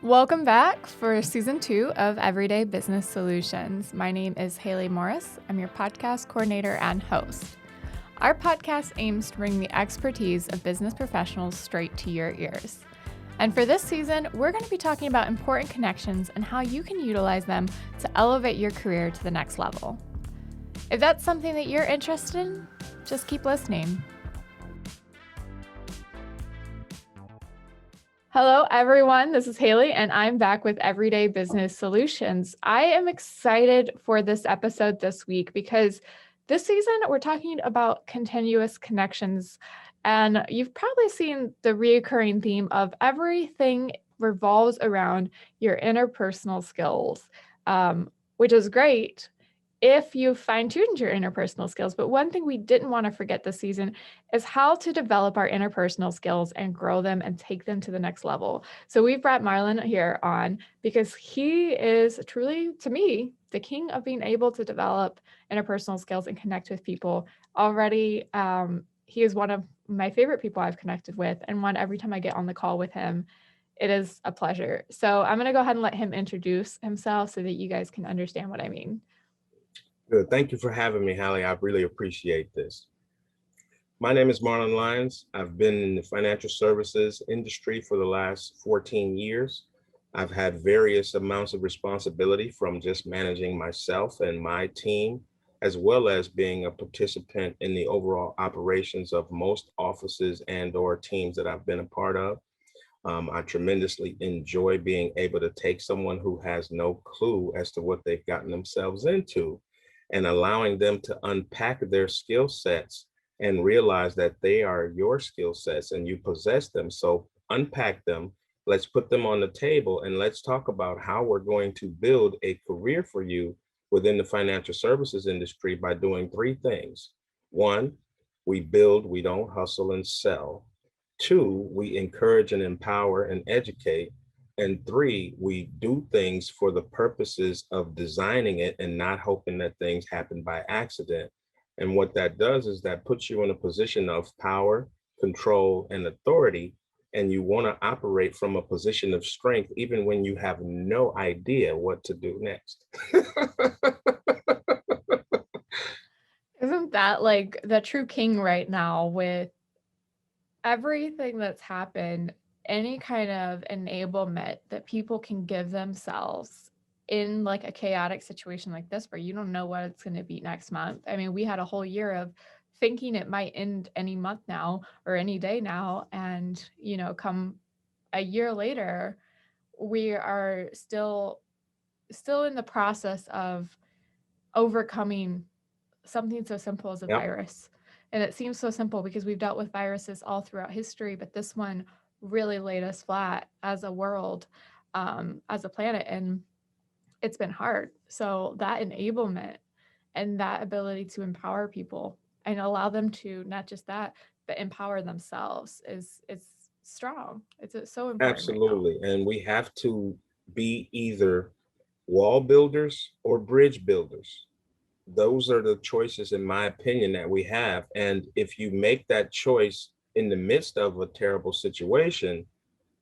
Welcome back for season 2 of Everyday Business Solutions. My name is Haley Morris. I'm your podcast coordinator and host. Our podcast aims to bring the expertise of business professionals straight to your ears. And for this season, we're going to be talking about important connections and how you can utilize them to elevate your career to the next level. If that's something that you're interested in, just keep listening. Hello, everyone. This is Haley, and I'm back with Everyday Business Solutions. I am excited for this episode this week because this season we're talking about continuous connections, and you've probably seen the reoccurring theme of everything revolves around your interpersonal skills, which is great if you fine-tuned your interpersonal skills. But one thing we didn't want to forget this season is how to develop our interpersonal skills and grow them and take them to the next level. So we've brought Marlon here on because he is truly, to me, the king of being able to develop interpersonal skills and connect with people. Already, he is one of my favorite people I've connected with, and one every time I get on the call with him, it is a pleasure. So I'm going to go ahead and let him introduce himself so that you guys can understand what I mean. Good. Thank you for having me, Hallie. I really appreciate this. My name is Marlon Lyons. I've been in the financial services industry for the last 14 years. I've had various amounts of responsibility from just managing myself and my team, as well as being a participant in the overall operations of most offices and/or teams that I've been a part of. I tremendously enjoy being able to take someone who has no clue as to what they've gotten themselves into and allowing them to unpack their skill sets and realize that they are your skill sets and you possess them. So unpack them, let's put them on the table, and let's talk about how we're going to build a career for you within the financial services industry by doing three things. One, we build, we don't hustle and sell. Two, we encourage and empower and educate. And three, we do things for the purposes of designing it and not hoping that things happen by accident. And what that does is that puts you in a position of power, control, and authority. And you want to operate from a position of strength, even when you have no idea what to do next. Isn't that like the true king right now with everything that's happened? Any kind of enablement that people can give themselves in like a chaotic situation like this, where you don't know what it's going to be next month. I mean, we had a whole year of thinking it might end any month now or any day now. And, come a year later, we are still in the process of overcoming something so simple as a Yep. virus. And it seems so simple because we've dealt with viruses all throughout history, but this one really laid us flat as a world, as a planet, and it's been hard. So that enablement and that ability to empower people and allow them to not just that, but empower themselves is strong. It's so important right now. Absolutely. And we have to be either wall builders or bridge builders. Those are the choices, in my opinion, that we have. And if you make that choice in the midst of a terrible situation,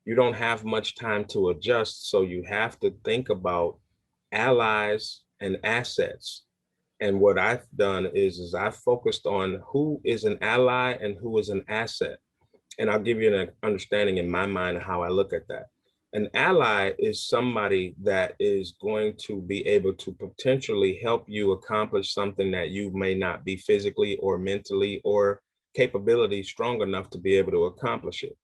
you don't have much time to adjust. So you have to think about allies and assets. And what I've done is I've focused on who is an ally and who is an asset. And I'll give you an understanding in my mind of how I look at that. An ally is somebody that is going to be able to potentially help you accomplish something that you may not be physically or mentally or capability strong enough to be able to accomplish it.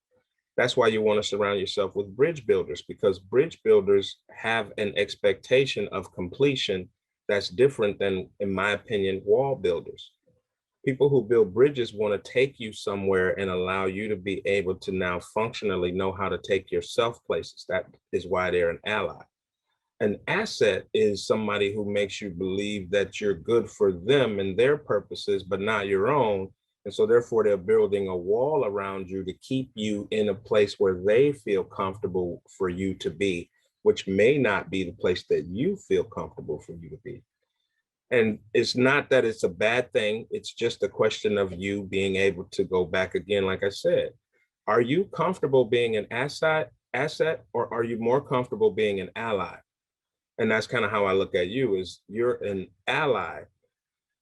That's why you want to surround yourself with bridge builders, because bridge builders have an expectation of completion that's different than, in my opinion, wall builders. People who build bridges want to take you somewhere and allow you to be able to now functionally know how to take yourself places. That is why they're an ally. An asset is somebody who makes you believe that you're good for them and their purposes, but not your own. And so therefore they're building a wall around you to keep you in a place where they feel comfortable for you to be, which may not be the place that you feel comfortable for you to be. And it's not that it's a bad thing. It's just a question of you being able to go back again. Like I said, are you comfortable being an asset asset, or are you more comfortable being an ally? And that's kind of how I look at you, is you're an ally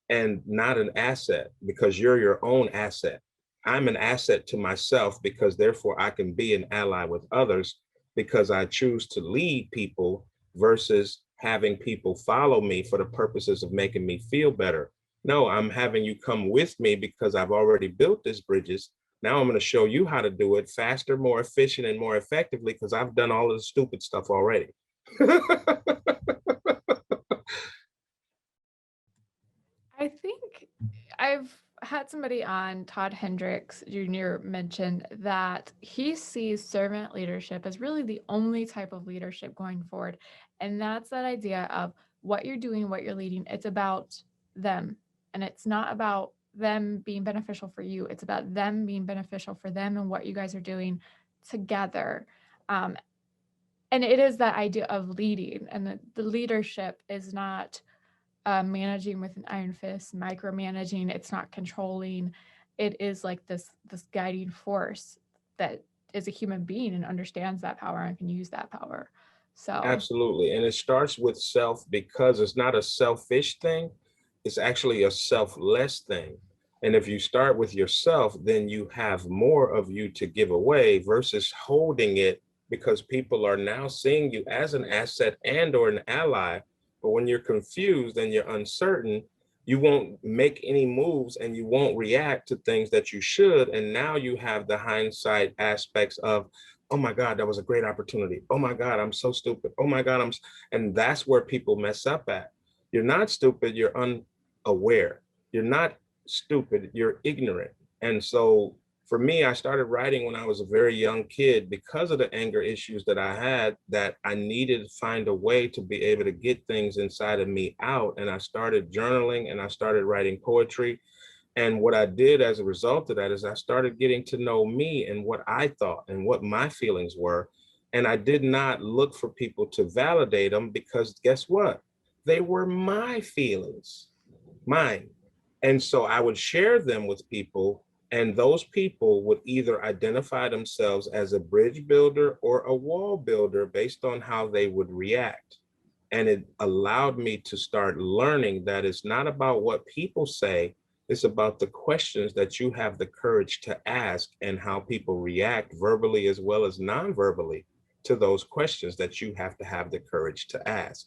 and not an asset, because you're your own asset. I'm an asset to myself, because therefore I can be an ally with others, because I choose to lead people versus having people follow me for the purposes of making me feel better. No, I'm having you come with me because I've already built these bridges. Now I'm going to show you how to do it faster, more efficient, and more effectively, because I've done all of the stupid stuff already. I think I've had somebody on, Todd Hendricks Jr., mentioned that he sees servant leadership as really the only type of leadership going forward. And that's that idea of what you're doing, what you're leading. It's about them. And it's not about them being beneficial for you. It's about them being beneficial for them and what you guys are doing together. Um, and it is that idea of leading. And the leadership is not managing with an iron fist, micromanaging. It's not controlling. It is like this guiding force that is a human being and understands that power and can use that power. So Absolutely. And it starts with self, because it's not a selfish thing, it's actually a selfless thing. And if you start with yourself, then you have more of you to give away versus holding it, because people are now seeing you as an asset and or an ally. But when you're confused and you're uncertain, you won't make any moves and you won't react to things that you should. And now you have the hindsight aspects of, oh my God, that was a great opportunity. Oh my God, I'm so stupid. Oh my God, and that's where people mess up at. You're not stupid, you're unaware. You're not stupid, you're ignorant. And so for me, I started writing when I was a very young kid because of the anger issues that I had, that I needed to find a way to be able to get things inside of me out. And I started journaling and I started writing poetry. And what I did as a result of that is I started getting to know me and what I thought and what my feelings were. And I did not look for people to validate them, because guess what? They were my feelings, mine. And so I would share them with people, and those people would either identify themselves as a bridge builder or a wall builder based on how they would react. And it allowed me to start learning that it's not about what people say, it's about the questions that you have the courage to ask and how people react verbally as well as non-verbally to those questions that you have the courage to ask.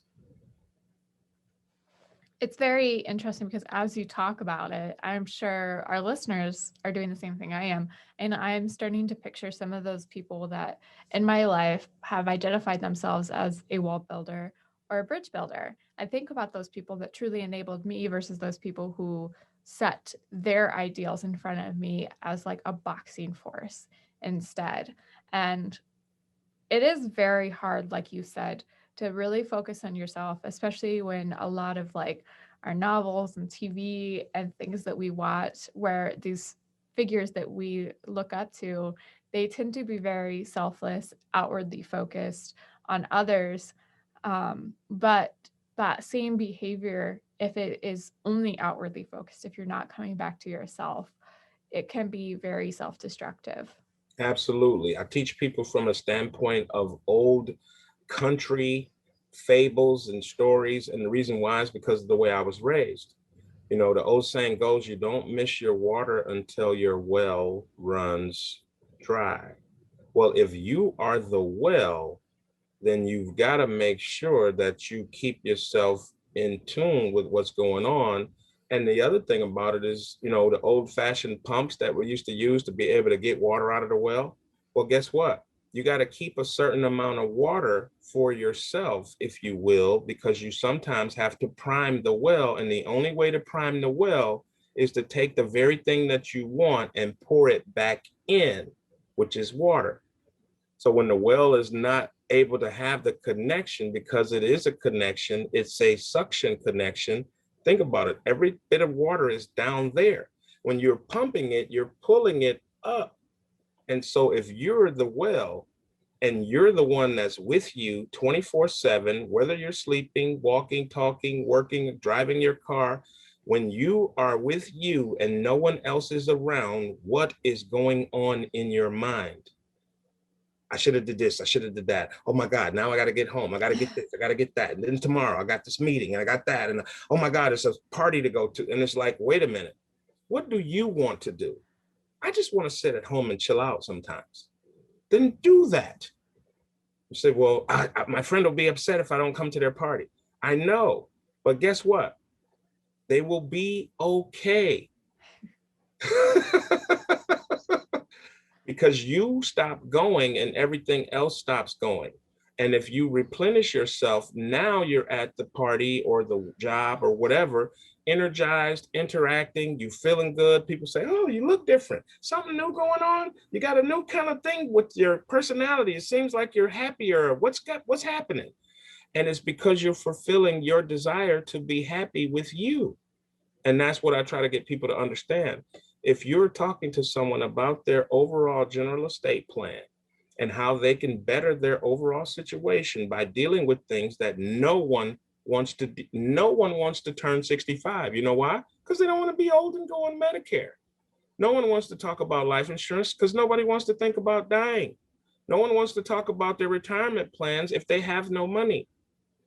it's very interesting because as you talk about it, I'm sure our listeners are doing the same thing I am. And I'm starting to picture some of those people that in my life have identified themselves as a wall builder or a bridge builder. I think about those people that truly enabled me versus those people who set their ideals in front of me as like a boxing force instead. And it is very hard, like you said, to really focus on yourself, especially when a lot of like our novels and TV and things that we watch, where these figures that we look up to, they tend to be very selfless, outwardly focused on others. But that same behavior, if it is only outwardly focused, if you're not coming back to yourself, it can be very self destructive. Absolutely. I teach people from a standpoint of old country fables and stories. And the reason why is because of the way I was raised. You know, the old saying goes, you don't miss your water until your well runs dry. Well, if you are the well, then you've got to make sure that you keep yourself in tune with what's going on. And the other thing about it is, you know, the old fashioned pumps that we used to use to be able to get water out of the well. Well, guess what? You got to keep a certain amount of water for yourself, if you will, because you sometimes have to prime the well. And the only way to prime the well is to take the very thing that you want and pour it back in, which is water. So when the well is not able to have the connection, because it is a connection, it's a suction connection. Think about it. Every bit of water is down there. When you're pumping it, you're pulling it up. And so if you're the well and you're the one that's with you 24/7, whether you're sleeping, walking, talking, working, driving your car, when you are with you and no one else is around, what is going on in your mind? I should have did this. I should have did that. Oh my God, now I got to get home. I got to get this. I got to get that. And then tomorrow I got this meeting and I got that. And oh my God, it's a party to go to. And it's like, wait a minute. What do you want to do? I just want to sit at home and chill out sometimes. Then do that. You say, well, my friend will be upset if I don't come to their party. I know, but guess what? They will be okay. Because you stop going and everything else stops going. And if you replenish yourself, now you're at the party or the job or whatever, energized, interacting, you feeling good. People say, oh, you look different. Something new going on. You got a new kind of thing with your personality. It seems like you're happier. What's happening? And it's because you're fulfilling your desire to be happy with you. And that's what I try to get people to understand. If you're talking to someone about their overall general estate plan and how they can better their overall situation by dealing with things that no one wants to turn 65. You know why? Because they don't want to be old and go on Medicare. No one wants to talk about life insurance because nobody wants to think about dying. No one wants to talk about their retirement plans if they have no money.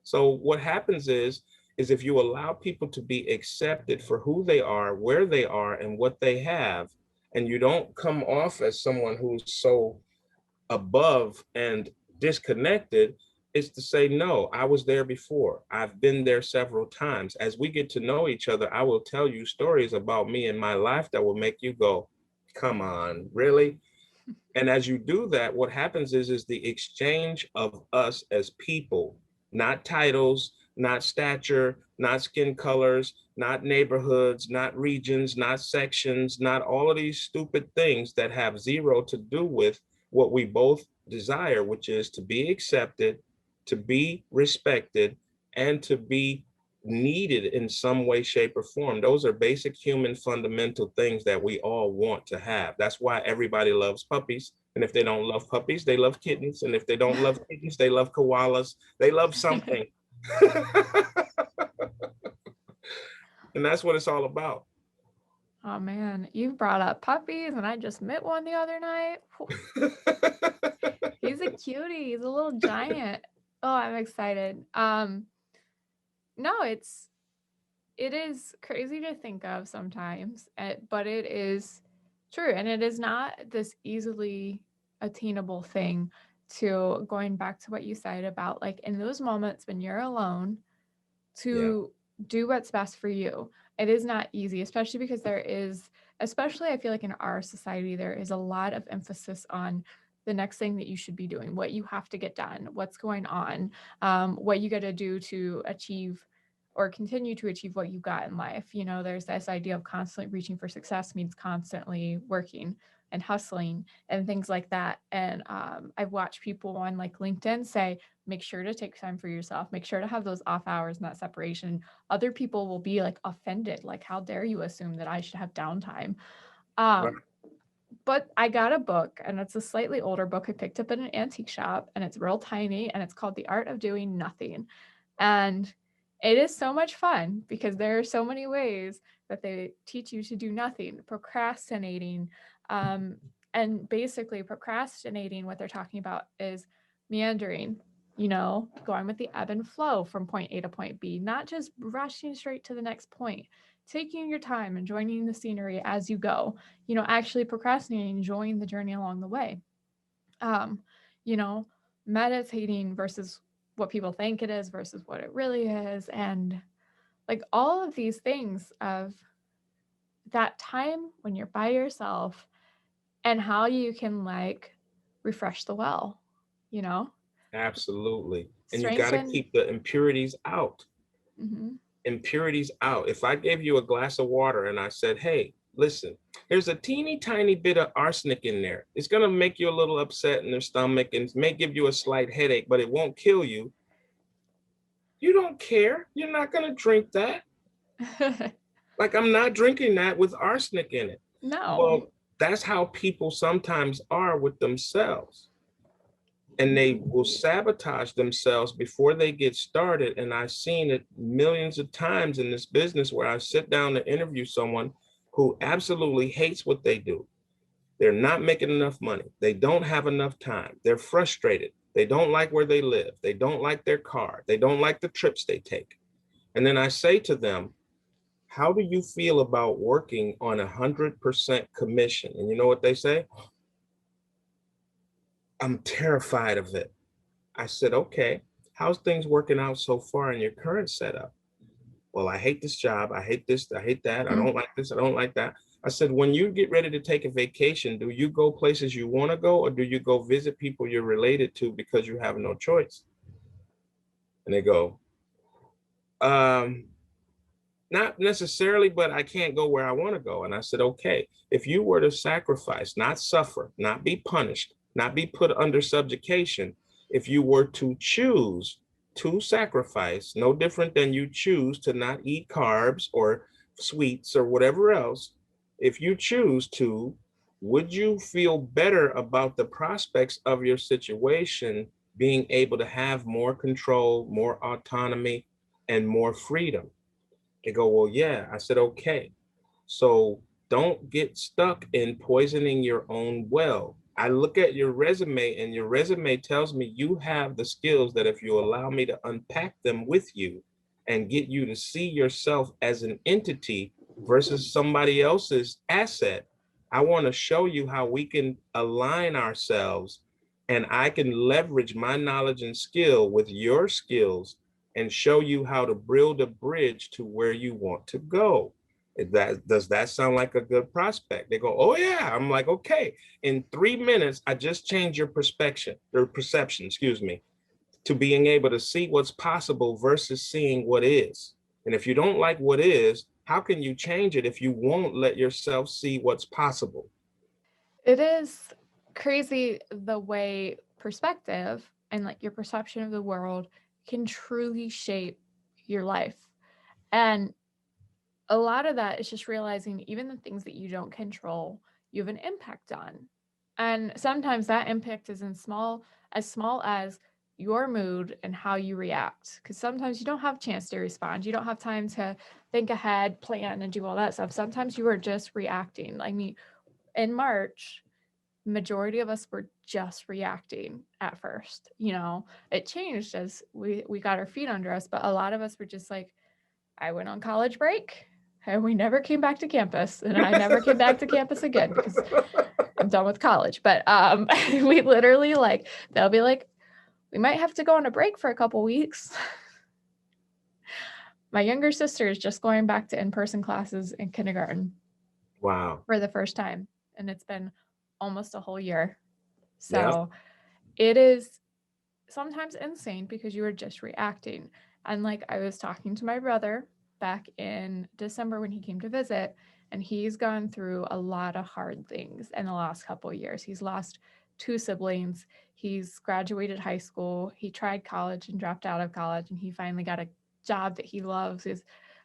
So what happens is if you allow people to be accepted for who they are, where they are, and what they have, and you don't come off as someone who's so above and disconnected, is to say, no, I was there before. I've been there several times. As we get to know each other, I will tell you stories about me and my life that will make you go, come on, really? And as you do that, what happens is the exchange of us as people, not titles, not stature, not skin colors, not neighborhoods, not regions, not sections, not all of these stupid things that have zero to do with what we both desire, which is to be accepted, to be respected, and to be needed in some way, shape, or form. Those are basic human fundamental things that we all want to have. That's why everybody loves puppies. And if they don't love puppies, they love kittens. And if they don't love kittens, they love koalas. They love something. And that's what it's all about. Oh man, you brought up puppies and I just met one the other night. He's a cutie. He's a little giant. Oh, I'm excited. No, it is crazy to think of sometimes, but it is true. And it is not this easily attainable thing to going back to what you said about like in those moments when you're alone Yeah. to do what's best for you. It is not easy, especially because especially I feel like in our society, there is a lot of emphasis on the next thing that you should be doing, what you have to get done, what's going on, what you got to do to achieve or continue to achieve what you got in life. You know, there's this idea of constantly reaching for success means constantly working and hustling and things like that. And I've watched people on like LinkedIn say, make sure to take time for yourself, make sure to have those off hours and that separation. Other people will be like offended, like, how dare you assume that I should have downtime? Right. But I got a book and it's a slightly older book I picked up at an antique shop and it's real tiny and it's called The Art of Doing Nothing. And it is so much fun because there are so many ways that they teach you to do nothing, procrastinating. And basically, procrastinating, what they're talking about is meandering, going with the ebb and flow from point A to point B, not just rushing straight to the next point, taking your time, enjoying the scenery as you go, actually procrastinating, enjoying the journey along the way. Um, you know, Meditating versus what people think it is versus what it really is. And like all of these things of that time when you're by yourself and how you can like refresh the well, you know, Absolutely. And you got to strengthen. keep the impurities out. Mhm. Impurities out. If I gave you a glass of water and I said, hey, listen, there's a teeny tiny bit of arsenic in there. It's going to make you a little upset in your stomach and may give you a slight headache, but it won't kill you. You don't care. You're not going to drink that. Like, I'm not drinking that with arsenic in it. No. Well, that's how people sometimes are with themselves. And they will sabotage themselves before they get started. And I've seen it millions of times in this business where I sit down to interview someone who absolutely hates what they do. They're not making enough money. They don't have enough time. They're frustrated. They don't like where they live. They don't like their car. They don't like the trips they take. And then I say to them, how do you feel about working on 100% commission? And you know what they say? I'm terrified of it. I said, okay, how's things working out so far in your current setup? Well, I hate this job. I hate this. I hate that. I don't like this. I don't like that. I said, when you get ready to take a vacation, do you go places you want to go, or do you go visit people you're related to because you have no choice? And they go, um, not necessarily, but I can't go where I want to go. And I said, okay, if you were to sacrifice, not suffer, not be punished, not be put under subjugation, if you were to choose to sacrifice, no different than you choose to not eat carbs or sweets or whatever else, if you choose to, would you feel better about the prospects of your situation being able to have more control, more autonomy, and more freedom? They go, well, yeah. I said, okay. So don't get stuck in poisoning your own well. I look at your resume, and your resume tells me you have the skills that if you allow me to unpack them with you and get you to see yourself as an entity versus somebody else's asset, I want to show you how we can align ourselves, and I can leverage my knowledge and skill with your skills and show you how to build a bridge to where you want to go. Does that sound like a good prospect? They go, oh yeah. I'm like, okay. In 3 minutes, I just changed your perception, excuse me, to being able to see what's possible versus seeing what is. And if you don't like what is, how can you change it if you won't let yourself see what's possible? It is crazy the way perspective and like your perception of the world can truly shape your life. And a lot of that is just realizing even the things that you don't control, you have an impact on. And sometimes that impact is as small as your mood and how you react. Because sometimes you don't have a chance to respond. You don't have time to think ahead, plan, and do all that stuff. Sometimes you are just reacting. I mean, in March, majority of us were just reacting at first. It changed as we got our feet under us, but a lot of us were just like, I went on college break and we never came back to campus, and I never came back to campus again because I'm done with college. But we literally, like, they'll be like, we might have to go on a break for a couple weeks. My younger sister is just going back to in-person classes in kindergarten. Wow. For the first time, and it's been almost a whole year. Yeah. So it is sometimes insane because you are just reacting. And like, I was talking to my brother back in December when he came to visit, and he's gone through a lot of hard things in the last couple of years. He's lost 2 siblings. He's graduated high school. He tried college and dropped out of college, and he finally got a job that he loves. Is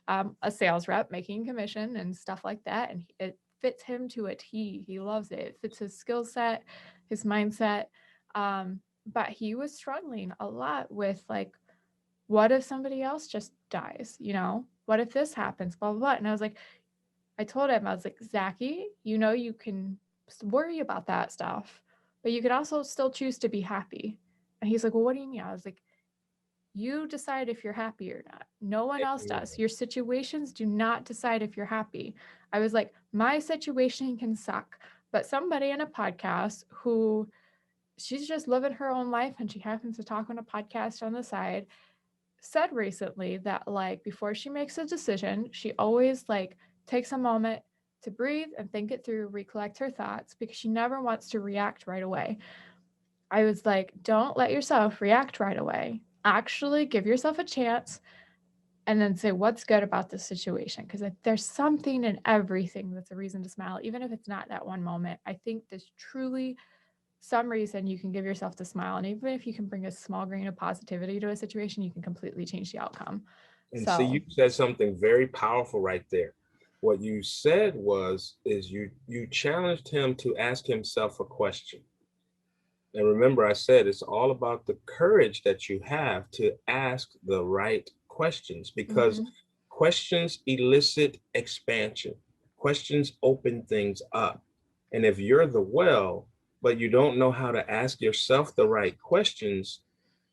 a sales rep making commission and stuff like that. And it fits him to a T. He loves it. It fits his skill set, his mindset. But he was struggling a lot with, like, what if somebody else just dies? What if this happens? Blah, blah, blah. And I told him, I was like, Zachy, you can worry about that stuff, but you could also still choose to be happy. And he's like, well, what do you mean? I was like, you decide if you're happy or not. No one else does. Your situations do not decide if you're happy. I was like, my situation can suck, but somebody in a podcast who she's just living her own life and she happens to talk on a podcast on the side said recently that, like, before she makes a decision, she always, like, takes a moment to breathe and think it through, recollect her thoughts, because she never wants to react right away. I was like, don't let yourself react right away. Actually give yourself a chance and then say, what's good about this situation? Because there's something in everything that's a reason to smile, even if it's not that one moment. I think there's truly some reason you can give yourself to smile. And even if you can bring a small grain of positivity to a situation, you can completely change the outcome. And see, you said something very powerful right there. What you said is you challenged him to ask himself a question. And remember, I said it's all about the courage that you have to ask the right questions, because questions elicit expansion. Questions open things up. And if you're the well, but you don't know how to ask yourself the right questions,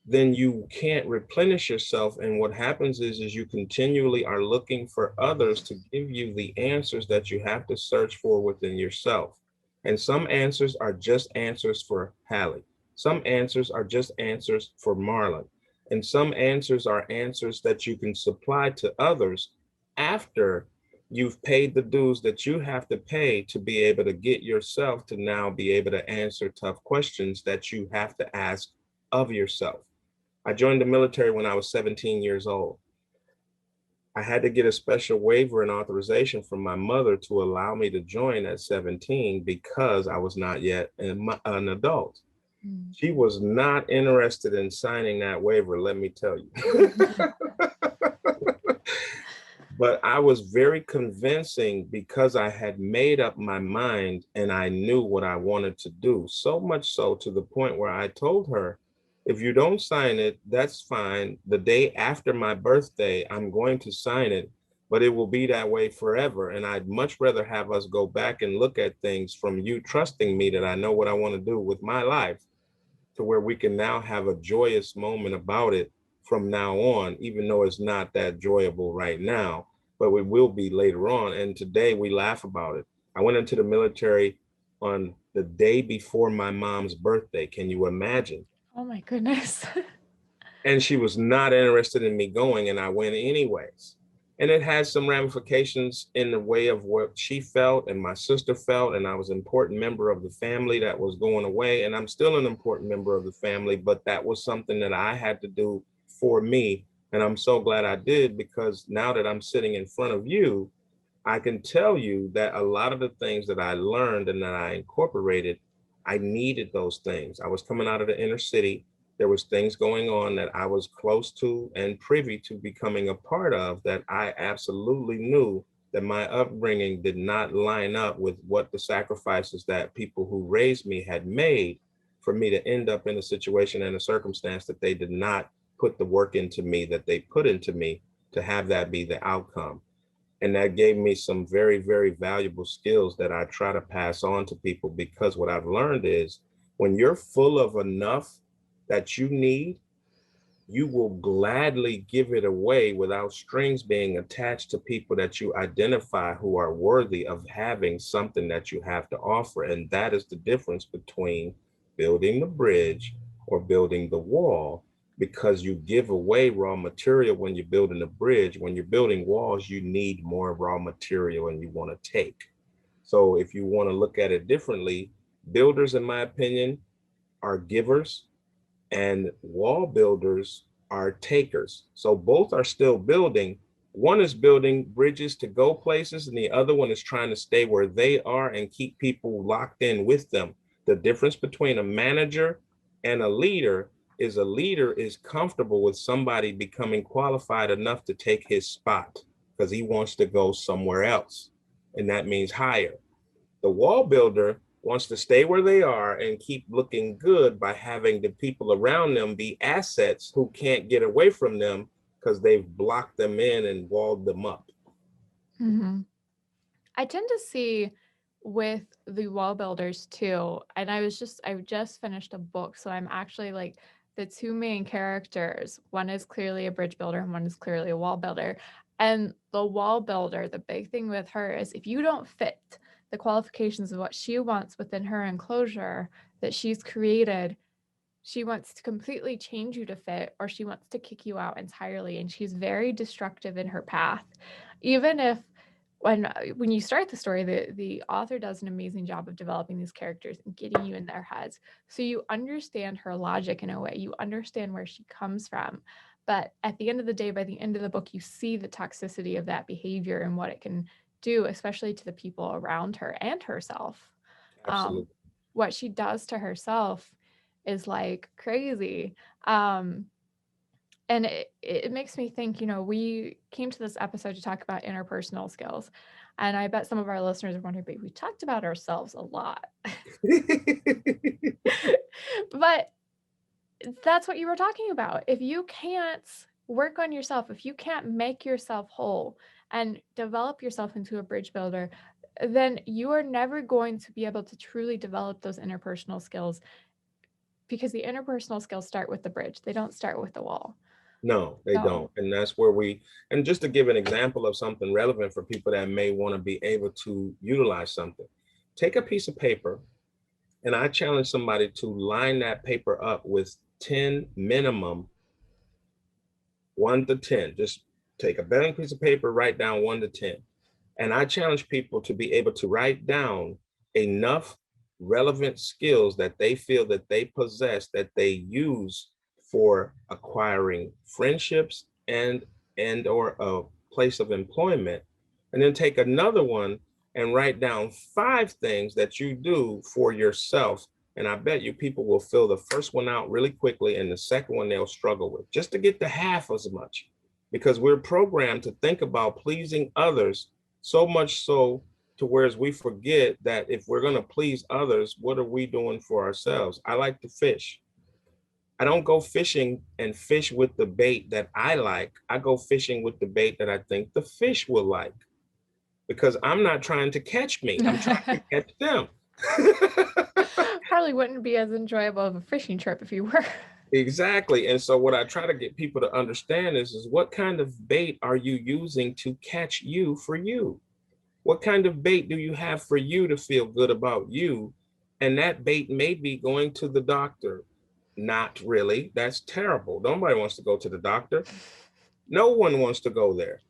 then you can't replenish yourself. And what happens is you continually are looking for others to give you the answers that you have to search for within yourself. And some answers are just answers for Hallie. Some answers are just answers for Marlon. And some answers are answers that you can supply to others after you've paid the dues that you have to pay to be able to get yourself to now be able to answer tough questions that you have to ask of yourself. I joined the military when I was 17 years old. I had to get a special waiver and authorization from my mother to allow me to join at 17 because I was not yet an adult. Mm. She was not interested in signing that waiver, let me tell you. But I was very convincing because I had made up my mind and I knew what I wanted to do. So much so to the point where I told her, if you don't sign it, that's fine. The day after my birthday, I'm going to sign it, but it will be that way forever. And I'd much rather have us go back and look at things from you trusting me that I know what I want to do with my life, to where we can now have a joyous moment about it from now on, even though it's not that enjoyable right now, but it will be later on. And today we laugh about it. I went into the military on the day before my mom's birthday. Can you imagine? Oh my goodness. And she was not interested in me going, and I went anyways. And it had some ramifications in the way of what she felt and my sister felt, and I was an important member of the family that was going away, and I'm still an important member of the family, but that was something that I had to do for me. And I'm so glad I did, because now that I'm sitting in front of you, I can tell you that a lot of the things that I learned and that I incorporated, I needed those things. I was coming out of the inner city. There was things going on that I was close to and privy to becoming a part of, that I absolutely knew that my upbringing did not line up with what the sacrifices that people who raised me had made for me to end up in a situation and a circumstance that they did not put the work into me that they put into me to have that be the outcome. And that gave me some very, very valuable skills that I try to pass on to people, because what I've learned is when you're full of enough that you need, you will gladly give it away without strings being attached to people that you identify who are worthy of having something that you have to offer. And that is the difference between building the bridge or building the wall, because you give away raw material when you're building a bridge. When you're building walls, you need more raw material and you want to take. So if you want to look at it differently, builders, in my opinion, are givers, and wall builders are takers. So both are still building. One is building bridges to go places, and the other one is trying to stay where they are and keep people locked in with them. The difference between a manager and a leader is comfortable with somebody becoming qualified enough to take his spot because he wants to go somewhere else. And that means higher. The wall builder wants to stay where they are and keep looking good by having the people around them be assets who can't get away from them because they've blocked them in and walled them up. Hmm. I tend to see with the wall builders too, and I just finished a book, so I'm actually like the two main characters. One is clearly a bridge builder and one is clearly a wall builder. And the wall builder, the big thing with her is if you don't fit the qualifications of what she wants within her enclosure that she's created, she wants to completely change you to fit, or she wants to kick you out entirely. And she's very destructive in her path. Even if when you start the story, the author does an amazing job of developing these characters and getting you in their heads. So you understand her logic in a way, you understand where she comes from. But at the end of the day, by the end of the book, you see the toxicity of that behavior and what it can do, especially to the people around her and herself. Um, Absolutely. what she does to herself is like crazy. Um, and it makes me think, we came to this episode to talk about interpersonal skills. And I bet some of our listeners are wondering, but we talked about ourselves a lot. But that's what you were talking about. If you can't work on yourself, if you can't make yourself whole and develop yourself into a bridge builder, then you are never going to be able to truly develop those interpersonal skills, because the interpersonal skills start with the bridge. They don't start with the wall. No, they So don't. And that's where and just to give an example of something relevant for people that may want to be able to utilize something, take a piece of paper, and I challenge somebody to line that paper up with 10 minimum, 1 to 10. Just take a blank piece of paper, write down 1 to 10. And I challenge people to be able to write down enough relevant skills that they feel that they possess, that they use for acquiring friendships and or a place of employment. And then take another one and write down 5 things that you do for yourself. And I bet you people will fill the first one out really quickly, and the second one they'll struggle with, just to get the half as much, because we're programmed to think about pleasing others, so much so to whereas we forget that if we're going to please others, what are we doing for ourselves? I like to fish. I don't go fishing and fish with the bait that I like. I go fishing with the bait that I think the fish will like, because I'm not trying to catch me. I'm trying to catch them. probably wouldn't be as enjoyable of a fishing trip if you were. Exactly. And so what I try to get people to understand is what kind of bait are you using to catch you for you? What kind of bait do you have for you to feel good about you? And that bait may be going to the doctor. Not really. That's terrible. Nobody wants to go to the doctor. No one wants to go there.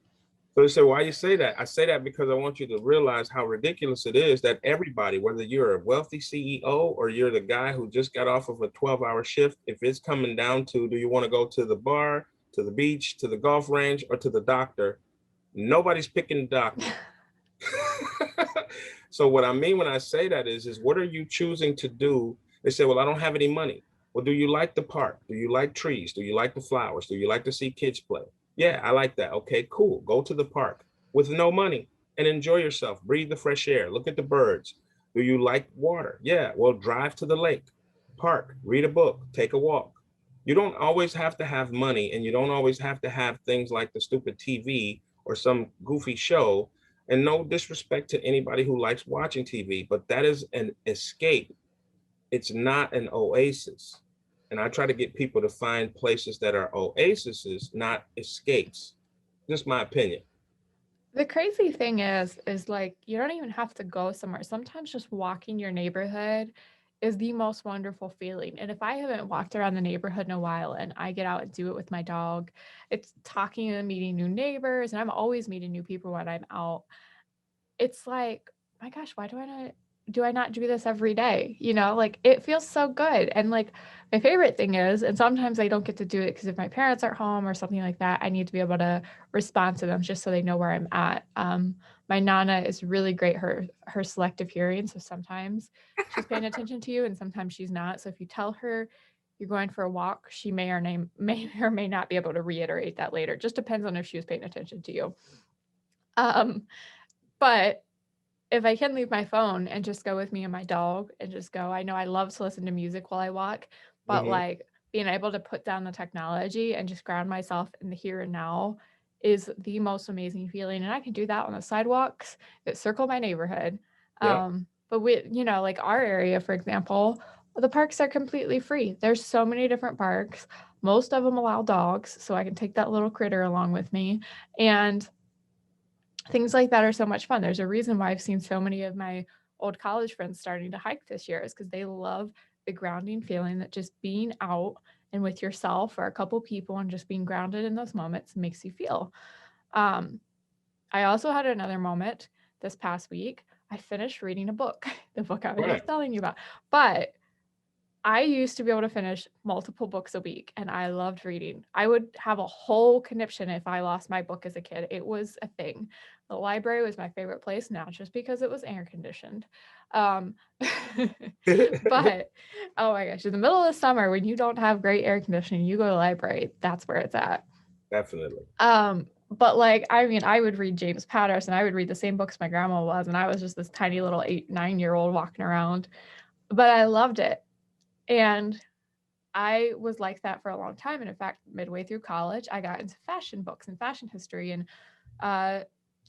So they say, why you say that? I say that because I want you to realize how ridiculous it is that everybody, whether you're a wealthy CEO or you're the guy who just got off of a 12-hour shift, if it's coming down to, do you want to go to the bar, to the beach, to the golf range, or to the doctor? Nobody's picking the doctor. So what I mean when I say that is what are you choosing to do? They say, well, I don't have any money. Well, do you like the park? Do you like trees? Do you like the flowers? Do you like to see kids play? Yeah, I like that. Okay, cool. Go to the park with no money and enjoy yourself. Breathe the fresh air. Look at the birds. Do you like water? Yeah, well, drive to the lake, park, read a book, take a walk. You don't always have to have money, and you don't always have to have things like the stupid TV or some goofy show. And no disrespect to anybody who likes watching TV, but that is an escape. It's not an oasis. And I try to get people to find places that are oases, not escapes. Just my opinion. The crazy thing is like you don't even have to go somewhere. Sometimes just walking your neighborhood is the most wonderful feeling. And if I haven't walked around the neighborhood in a while and I get out and do it with my dog, it's talking and meeting new neighbors. And I'm always meeting new people when I'm out. It's like, my gosh, why do I not do this every day? Like it feels so good. And like my favorite thing is, and sometimes I don't get to do it because if my parents are home or something like that, I need to be able to respond to them just so they know where I'm at. My Nana is really great, her selective hearing. So sometimes she's paying attention to you and sometimes she's not. So if you tell her you're going for a walk, she may or may not be able to reiterate that later. Just depends on if she was paying attention to you. Um, but if I can leave my phone and just go with me and my dog and just go, I know I love to listen to music while I walk, but Mm-hmm. like being able to put down the technology and just ground myself in the here and now is the most amazing feeling. And I can do that on the sidewalks that circle my neighborhood. Yep. But like our area, for example, the parks are completely free. There's so many different parks. Most of them allow dogs, so I can take that little critter along with me. And things like that are so much fun. There's a reason why I've seen so many of my old college friends starting to hike this year is because they love the grounding feeling that just being out and with yourself or a couple people and just being grounded in those moments makes you feel. Um, I also had another moment this past week. I finished reading a book, the book I was Right. just telling you about. But I used to be able to finish multiple books a week and I loved reading. I would have a whole conniption if I lost my book as a kid. It was a thing. The library was my favorite place now just because it was air conditioned. Um, but oh my gosh, in the middle of the summer when you don't have great air conditioning, you go to the library, that's where it's at. Definitely. But like, I mean, I would read James Patterson. I would read the same books my grandma was, and I was just this tiny little 8, 9-year-old walking around. But I loved it. And I was like that for a long time. And in fact, midway through college, I got into fashion books and fashion history. And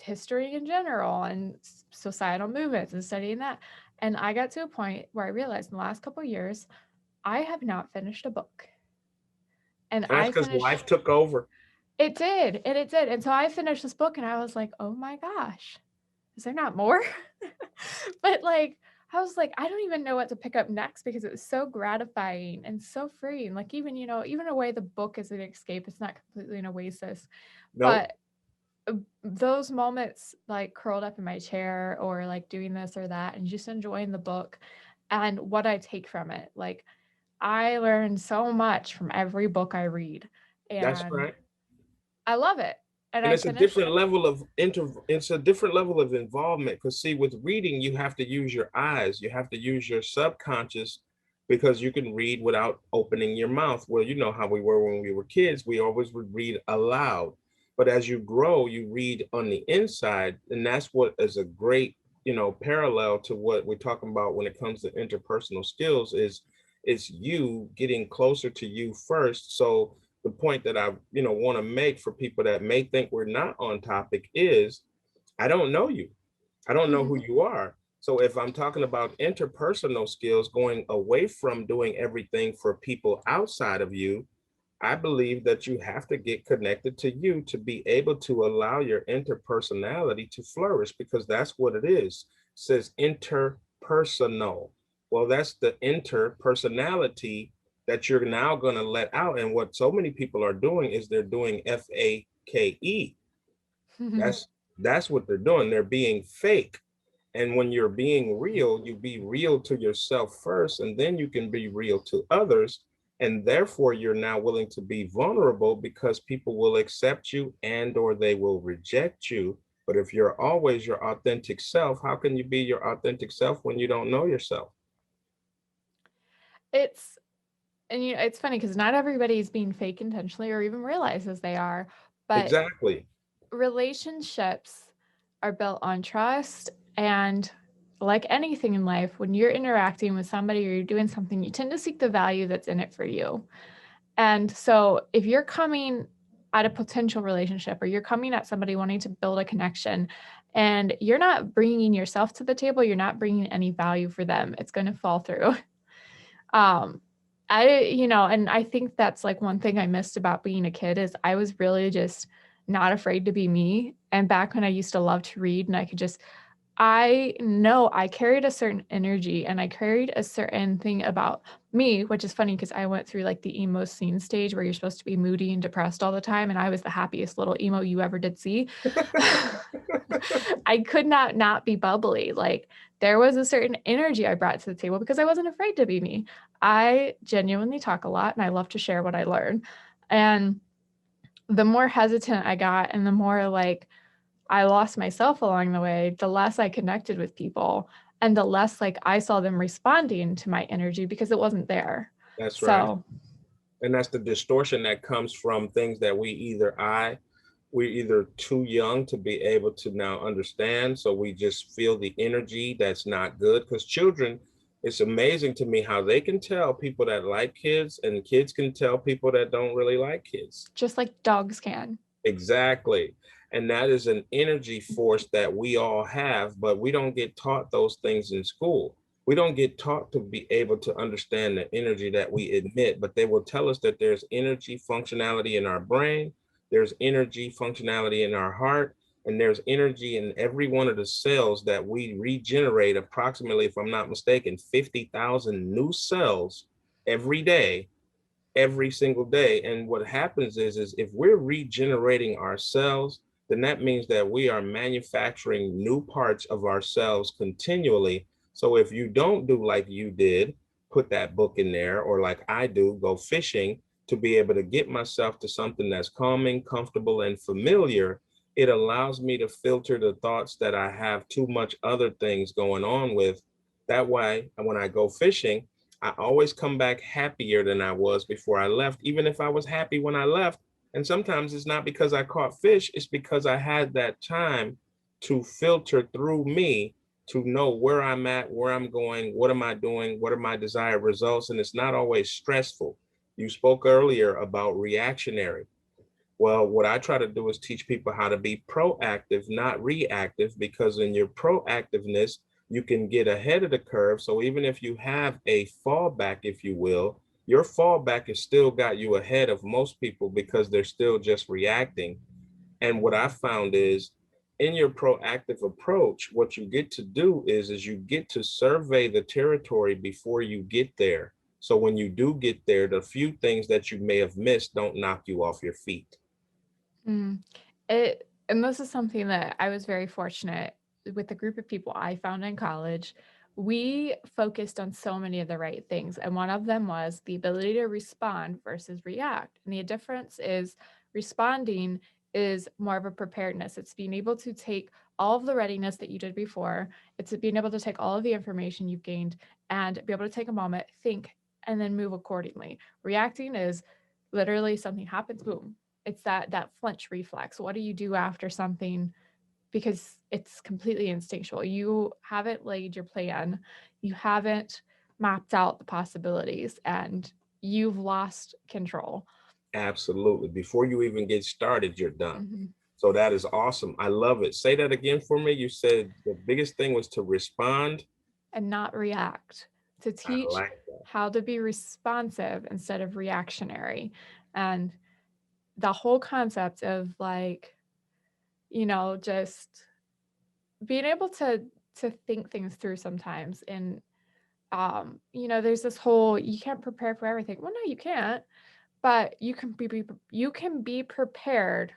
history in general and societal movements and studying that. And I got to a point where I realized in the last couple of years, I have not finished a book. And That's I because finished, life took over. it did, and it did. And so I finished this book and I was like, oh my gosh, is there not more? But like, I was like, I don't even know what to pick up next because it was so gratifying and so freeing. Like, even, even a way the book is an escape, it's not completely an oasis. Nope. But those moments, like curled up in my chair or like doing this or that and just enjoying the book and what I take from it. Like, I learn so much from every book I read, That's and right. I love it. And And I it's a finished different it. level of it's a different level of involvement. Because see, with reading, you have to use your eyes, you have to use your subconscious, because you can read without opening your mouth. Well, you know how we were when we were kids, we always would read aloud. But as you grow, you read on the inside, and that's what is a great, parallel to what we're talking about when it comes to interpersonal skills is you getting closer to you first. So the point that I, want to make for people that may think we're not on topic is, I don't know you. I don't know who you are. So if I'm talking about interpersonal skills, going away from doing everything for people outside of you, I believe that you have to get connected to you to be able to allow your interpersonality to flourish, because that's what it is. It says interpersonal. Well, that's the interpersonality that you're now going to let out. And what so many people are doing is they're doing FAKE. That's what they're doing. They're being fake. And when you're being real, you be real to yourself first, and then you can be real to others. And therefore, you're now willing to be vulnerable, because people will accept you and or they will reject you. But if you're always your authentic self, how can you be your authentic self when you don't know yourself? It's and it's funny because not everybody is being fake intentionally or even realizes they are, but Exactly. relationships are built on trust. And like anything in life, when you're interacting with somebody or you're doing something, you tend to seek the value that's in it for you. And so if you're coming at a potential relationship or you're coming at somebody wanting to build a connection and you're not bringing yourself to the table, you're not bringing any value for them, it's going to fall through. Um, and I think that's like one thing I missed about being a kid is I was really just not afraid to be me. And back when I used to love to read and I know I carried a certain energy and I carried a certain thing about me, which is funny because I went through like the emo scene stage where you're supposed to be moody and depressed all the time. And I was the happiest little emo you ever did see. I could not be bubbly. Like there was a certain energy I brought to the table because I wasn't afraid to be me. I genuinely talk a lot and I love to share what I learn. And the more hesitant I got and the more like I lost myself along the way, the less I connected with people and the less like I saw them responding to my energy because it wasn't there. That's right. So, And that's the distortion that comes from things that we're either too young to be able to now understand, so we just feel the energy that's not good. Because children, it's amazing to me how they can tell people that like kids, and kids can tell people that don't really like kids. just like dogs can. Exactly. And that is an energy force that we all have, but we don't get taught those things in school. We don't get taught to be able to understand the energy that we emit, but they will tell us that there's energy functionality in our brain, there's energy functionality in our heart, and there's energy in every one of the cells that we regenerate approximately, if I'm not mistaken, 50,000 new cells every day, every single day. And what happens is if we're regenerating ourselves, then that means that we are manufacturing new parts of ourselves continually. So if you don't do like you did, put that book in there, or like I do, go fishing to be able to get myself to something that's calming, comfortable, and familiar, it allows me to filter the thoughts that I have too much other things going on with. That way, when I go fishing, I always come back happier than I was before I left, even if I was happy when I left. And sometimes it's not because I caught fish, it's because I had that time to filter through me to know where I'm at, where I'm going, what am I doing, what are my desired results. And it's not always stressful. You spoke earlier about reactionary. Well, what I try to do is teach people how to be proactive, not reactive, because in your proactiveness, you can get ahead of the curve. So even if you have a fallback, if you will, your fallback has still got you ahead of most people because they're still just reacting. And what I found is in your proactive approach, what you get to do is you get to survey the territory before you get there. So when you do get there, the few things that you may have missed don't knock you off your feet. Mm. And this is something that I was very fortunate with the group of people I found in college. We focused on so many of the right things, and one of them was the ability to respond versus react. And the difference is responding is more of a preparedness. It's being able to take all of the readiness that you did before. It's being able to take all of the information you've gained and be able to take a moment, think, and then move accordingly. Reacting is literally something happens, boom, it's that flinch reflex. What do you do after something? Because it's completely instinctual. You haven't laid your plan. You haven't mapped out the possibilities and you've lost control. Absolutely. Before you even get started, you're done. Mhm. So that is awesome. I love it. Say that again for me. You said the biggest thing was to respond. And not react. To I teach like that. how to be responsive instead of reactionary. And the whole concept of like, just being able to think things through sometimes. And there's this whole you can't prepare for everything. Well, no, you can't, but you can be prepared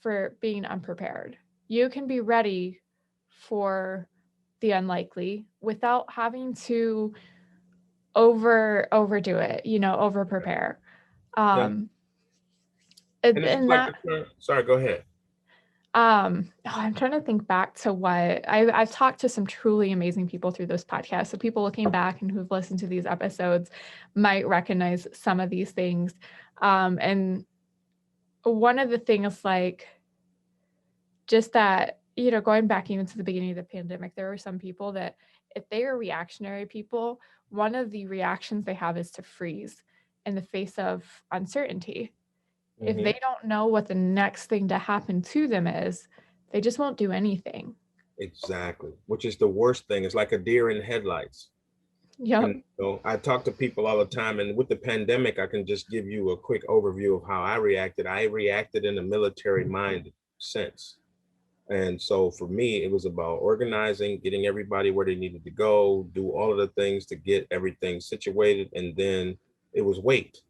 for being unprepared. You can be ready for the unlikely without having to overdo it, over prepare. Yeah. Um And it's just and like that the term, sorry, go ahead. I'm trying to think back to what I've talked to some truly amazing people through this podcast. So people looking back and who've listened to these episodes might recognize some of these things. And one of the things, like, just that, going back even to the beginning of the pandemic, there were some people that if they are reactionary people, one of the reactions they have is to freeze in the face of uncertainty. If Hmm. they don't know what the next thing to happen to them is, they just won't do anything. Exactly. Which is the worst thing. It's like a deer in headlights. Yep. And so I talk to people all the time, and with the pandemic, I can just give you a quick overview of how I reacted. I reacted in a military mind sense. And so for me, it was about organizing, getting everybody where they needed to go, do all of the things to get everything situated. And then it was wait.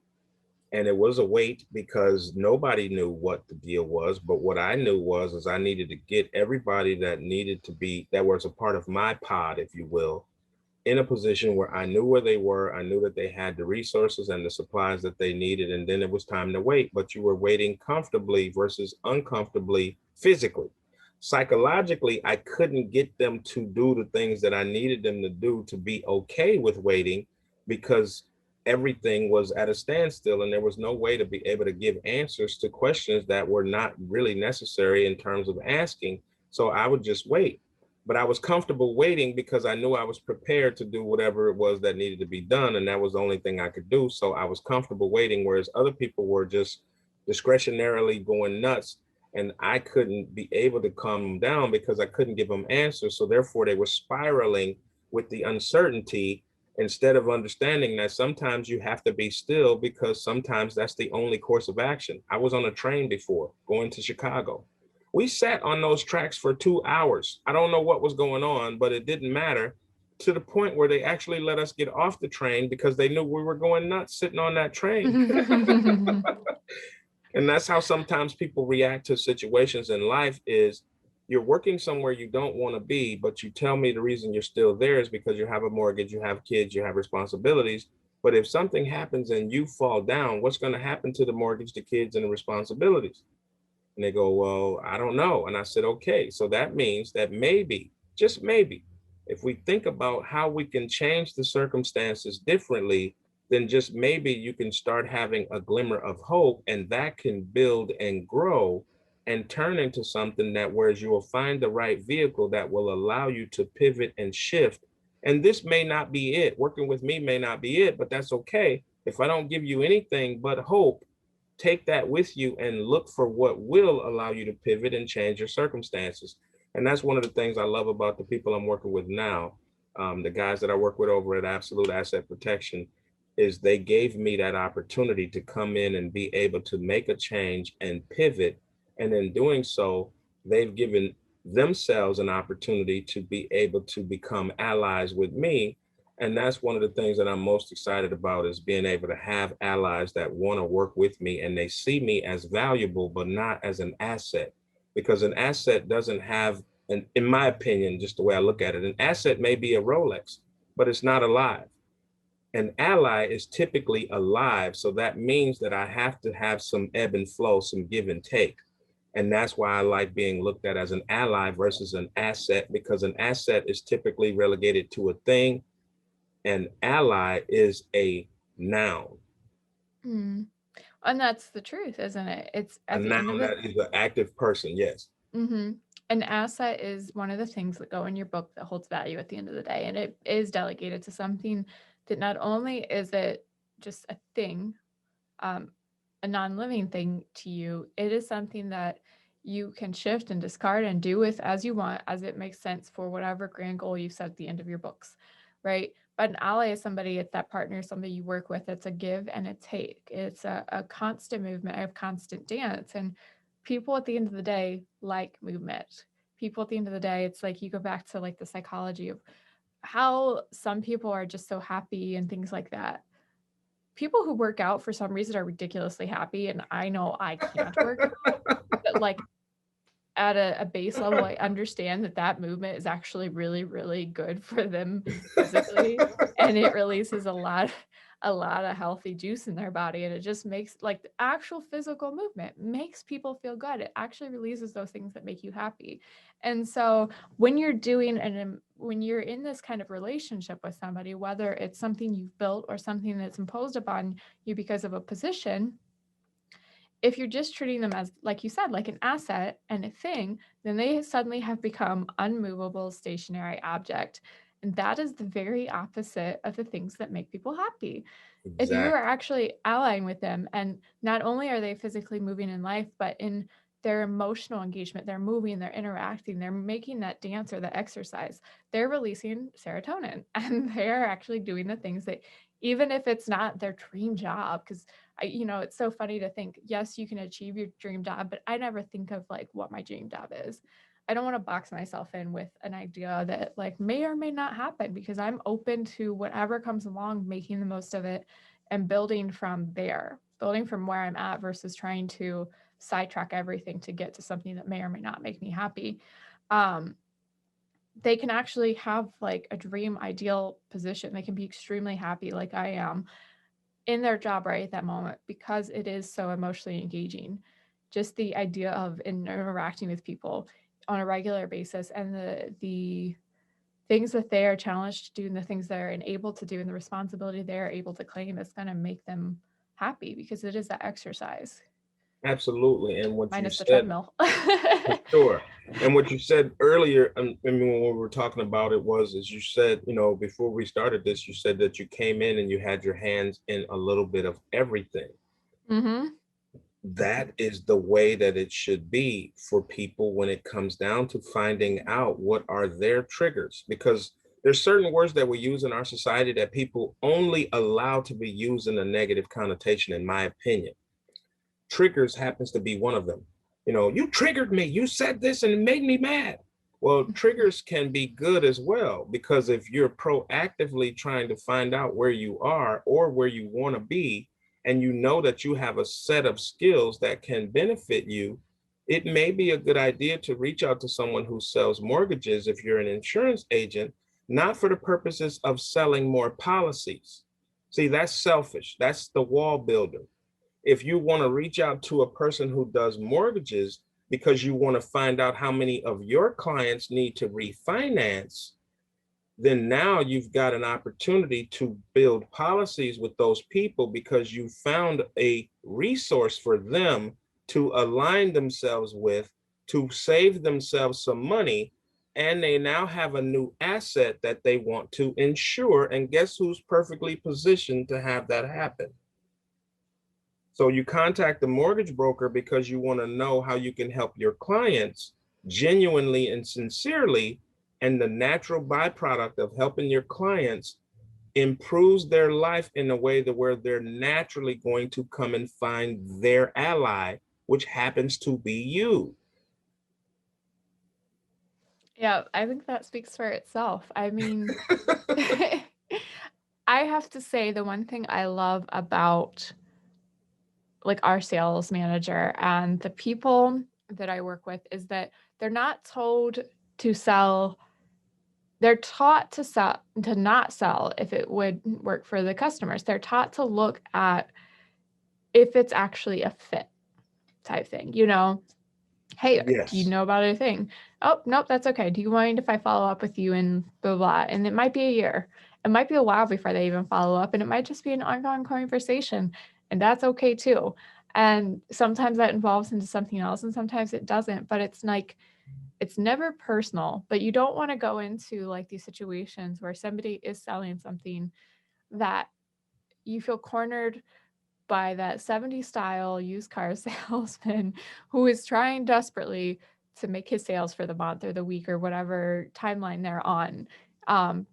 And it was a wait because nobody knew what the deal was. But what I knew was is I needed to get everybody that needed to be, that was a part of my pod, if you will, in a position where I knew where they were. I knew that they had the resources and the supplies that they needed. And then it was time to wait. But you were waiting comfortably versus uncomfortably physically. Psychologically, I couldn't get them to do the things that I needed them to do to be okay with waiting because everything was at a standstill and there was no way to be able to give answers to questions that were not really necessary in terms of asking. So I would just wait, but I was comfortable waiting because I knew I was prepared to do whatever it was that needed to be done. And that was the only thing I could do. So I was comfortable waiting, whereas other people were just discretionarily going nuts. And I couldn't be able to calm them down because I couldn't give them answers. So therefore, they were spiraling with the uncertainty instead of understanding that sometimes you have to be still because sometimes that's the only course of action. I was on a train before going to Chicago. We sat on those tracks for 2 hours. I don't know what was going on, but it didn't matter, to the point where they actually let us get off the train because they knew we were going nuts sitting on that train. And that's how sometimes people react to situations in life is you're working somewhere you don't want to be, but you tell me the reason you're still there is because you have a mortgage, you have kids, you have responsibilities. But if something happens and you fall down, what's going to happen to the mortgage, the kids, and the responsibilities? And they go, well, I don't know. And I said, okay, so that means that maybe, just maybe, if we think about how we can change the circumstances differently, then just maybe you can start having a glimmer of hope, and that can build and grow and turn into something that whereas you will find the right vehicle that will allow you to pivot and shift. And this may not be it. Working with me may not be it, but that's okay. If I don't give you anything but hope, take that with you and look for what will allow you to pivot and change your circumstances. And that's one of the things I love about the people I'm working with now. The guys that I work with over at Absolute Asset Protection, is they gave me that opportunity to come in and be able to make a change and pivot. And in doing so, they've given themselves an opportunity to be able to become allies with me. And that's one of the things that I'm most excited about, is being able to have allies that want to work with me, and they see me as valuable, but not as an asset. Because an asset doesn't have, an, in my opinion, just the way I look at it, an asset may be a Rolex, but it's not alive. An ally is typically alive. So that means that I have to have some ebb and flow, some give and take. And that's why I like being looked at as an ally versus an asset, because an asset is typically relegated to a thing. An ally is a noun. Mm. And that's the truth, isn't it? It's A at the end of noun it. that is an active person, yes. Mm-hmm. An asset is one of the things that go in your book that holds value at the end of the day. And it is delegated to something that not only is it just a thing, um, a non-living thing to you, it is something that you can shift and discard and do with as you want, as it makes sense for whatever grand goal you set at the end of your books, right? But an ally is somebody, it's that partner, somebody you work with. It's a give and a take. It's a constant movement, a constant dance. And people at the end of the day like movement. People at the end of the day, it's like you go back to like the psychology of how some people are just so happy and things like that. People who work out for some reason are ridiculously happy, and I know I can't work out, but like at a base level, I understand that that movement is actually really, really good for them physically, and it releases a lot of healthy juice in their body, and it just makes like the actual physical movement makes people feel good. It actually releases those things that make you happy. And so when you're doing and when you're in this kind of relationship with somebody, whether it's something you've built or something that's imposed upon you because of a position, if you're just treating them as, like you said, like an asset and a thing, then they suddenly have become unmovable, stationary object. And that is the very opposite of the things that make people happy. If you are Exactly. actually allying with them, and not only are they physically moving in life, but in their emotional engagement, they're moving, they're interacting, they're making that dance or the exercise, they're releasing serotonin and they're actually doing the things that, even if it's not their dream job, because it's so funny to think, yes, you can achieve your dream job, but I never think of like what my dream job is. I don't want to box myself in with an idea that like may or may not happen, because I'm open to whatever comes along, making the most of it and building from there, building from where I'm at versus trying to sidetrack everything to get to something that may or may not make me happy. Um, they can actually have like a dream ideal position. They can be extremely happy, like I am, in their job right at that moment, because it is so emotionally engaging. Just the idea of interacting with people on a regular basis, and the things that they are challenged to do and the things they're able to do and the responsibility they're able to claim is going to make them happy, because it is that exercise Absolutely. And what you minus the said, treadmill. for sure. And what you said earlier, I mean, when we were talking about it, was, as you said, before we started this, you said that you came in and you had your hands in a little bit of everything. Mm-hmm. That is the way that it should be for people when it comes down to finding out what are their triggers, because there's certain words that we use in our society that people only allow to be used in a negative connotation, in my opinion. Triggers happens to be one of them. You triggered me, you said this and it made me mad. Well, triggers can be good as well, because if you're proactively trying to find out where you are or where you want to be, and you know that you have a set of skills that can benefit you, it may be a good idea to reach out to someone who sells mortgages if you're an insurance agent, not for the purposes of selling more policies. See, that's selfish. That's the wall builder. If you want to reach out to a person who does mortgages because you want to find out how many of your clients need to refinance, then now you've got an opportunity to build policies with those people, because you found a resource for them to align themselves with, to save themselves some money. And they now have a new asset that they want to insure. And guess who's perfectly positioned to have that happen? So you contact the mortgage broker because you want to know how you can help your clients genuinely and sincerely. And the natural byproduct of helping your clients improves their life in a way that where they're naturally going to come and find their ally, which happens to be you. Yeah, I think that speaks for itself. I mean, I have to say the one thing I love about like our sales manager and the people that I work with is that they're not told to sell. They're taught to sell, to not sell if it would work for the customers. They're taught to look at if it's actually a fit type thing, you know? Hey, do you Yes, know about a thing? Oh, nope, that's okay. Do you mind if I follow up with you and blah, blah? And it might be a year. It might be a while before they even follow up. And it might just be an ongoing conversation. And that's okay too. And sometimes that involves into something else and sometimes it doesn't. But it's like, it's never personal. But you don't want to go into like these situations where somebody is selling something that you feel cornered by that 70s style used car salesman who is trying desperately to make his sales for the month or the week or whatever timeline they're on. Um,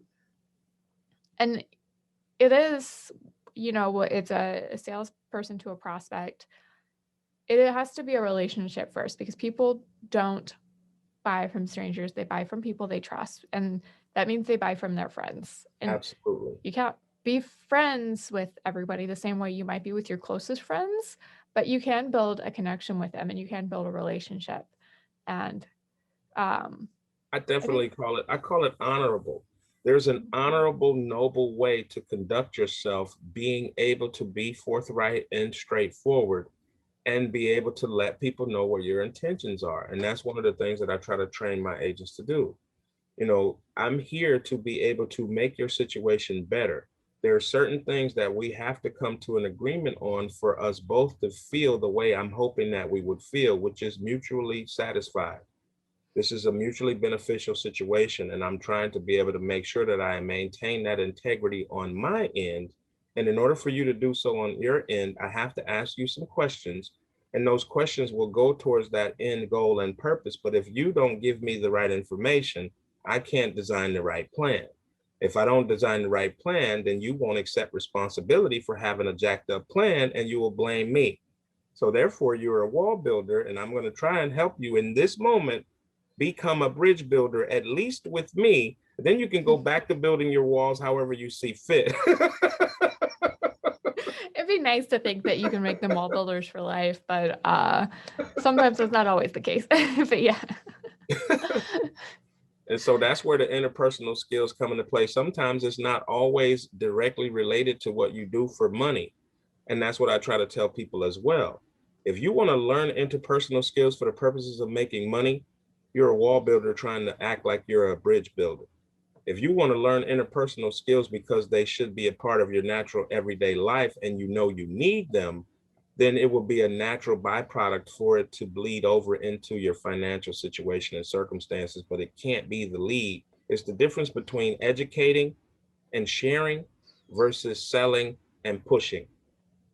and it is, you know, it's a salesperson to a prospect. It has to be a relationship first because people don't buy from strangers. They buy from people they trust. And that means they buy from their friends. And absolutely. you can't be friends with everybody the same way you might be with your closest friends, but you can build a connection with them and you can build a relationship. And um, I I think, definitely I call it honorable. There's an honorable, noble way to conduct yourself, being able to be forthright and straightforward and be able to let people know what your intentions are. And that's one of the things that I try to train my agents to do. You know, I'm here to be able to make your situation better. There are certain things that we have to come to an agreement on for us both to feel the way I'm hoping that we would feel, which is mutually satisfied. This is a mutually beneficial situation, and I'm trying to be able to make sure that I maintain that integrity on my end. And in order for you to do so on your end, I have to ask you some questions, and those questions will go towards that end goal and purpose. But if you don't give me the right information, I can't design the right plan. If I don't design the right plan, then you won't accept responsibility for having a jacked up plan and you will blame me. So therefore, you're a wall builder, and I'm going to try and help you in this moment become a bridge builder, at least with me. Then you can go back to building your walls however you see fit. it'd be nice to think that you can make them all builders for life, but sometimes that's not always the case. But yeah. And so that's where the interpersonal skills come into play. Sometimes it's not always directly related to what you do for money. And that's what I try to tell people as well. If you want to learn interpersonal skills for the purposes of making money, you're a wall builder trying to act like you're a bridge builder. If you want to learn interpersonal skills because they should be a part of your natural everyday life and you know you need them, then it will be a natural byproduct for it to bleed over into your financial situation and circumstances, but it can't be the lead. It's the difference between educating and sharing versus selling and pushing,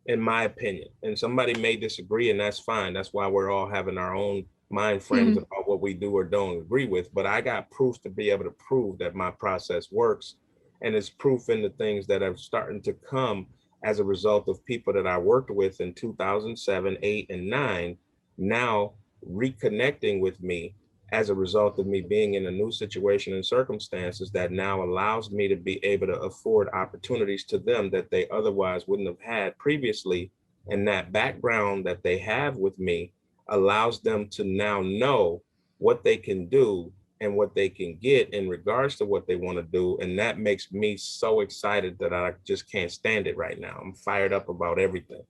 in my opinion. And somebody may disagree, and that's fine. That's why we're all having our own mind frames Mhm. about what we do or don't agree with. But I got proof to be able to prove that my process works. And it's proof in the things that are starting to come as a result of people that I worked with in 2007, 8, and 9 now reconnecting with me as a result of me being in a new situation and circumstances that now allows me to be able to afford opportunities to them that they otherwise wouldn't have had previously. And that background that they have with me allows them to now know what they can do and what they can get in regards to what they want to do. And that makes me so excited that I just can't stand it right now. I'm fired up about everything.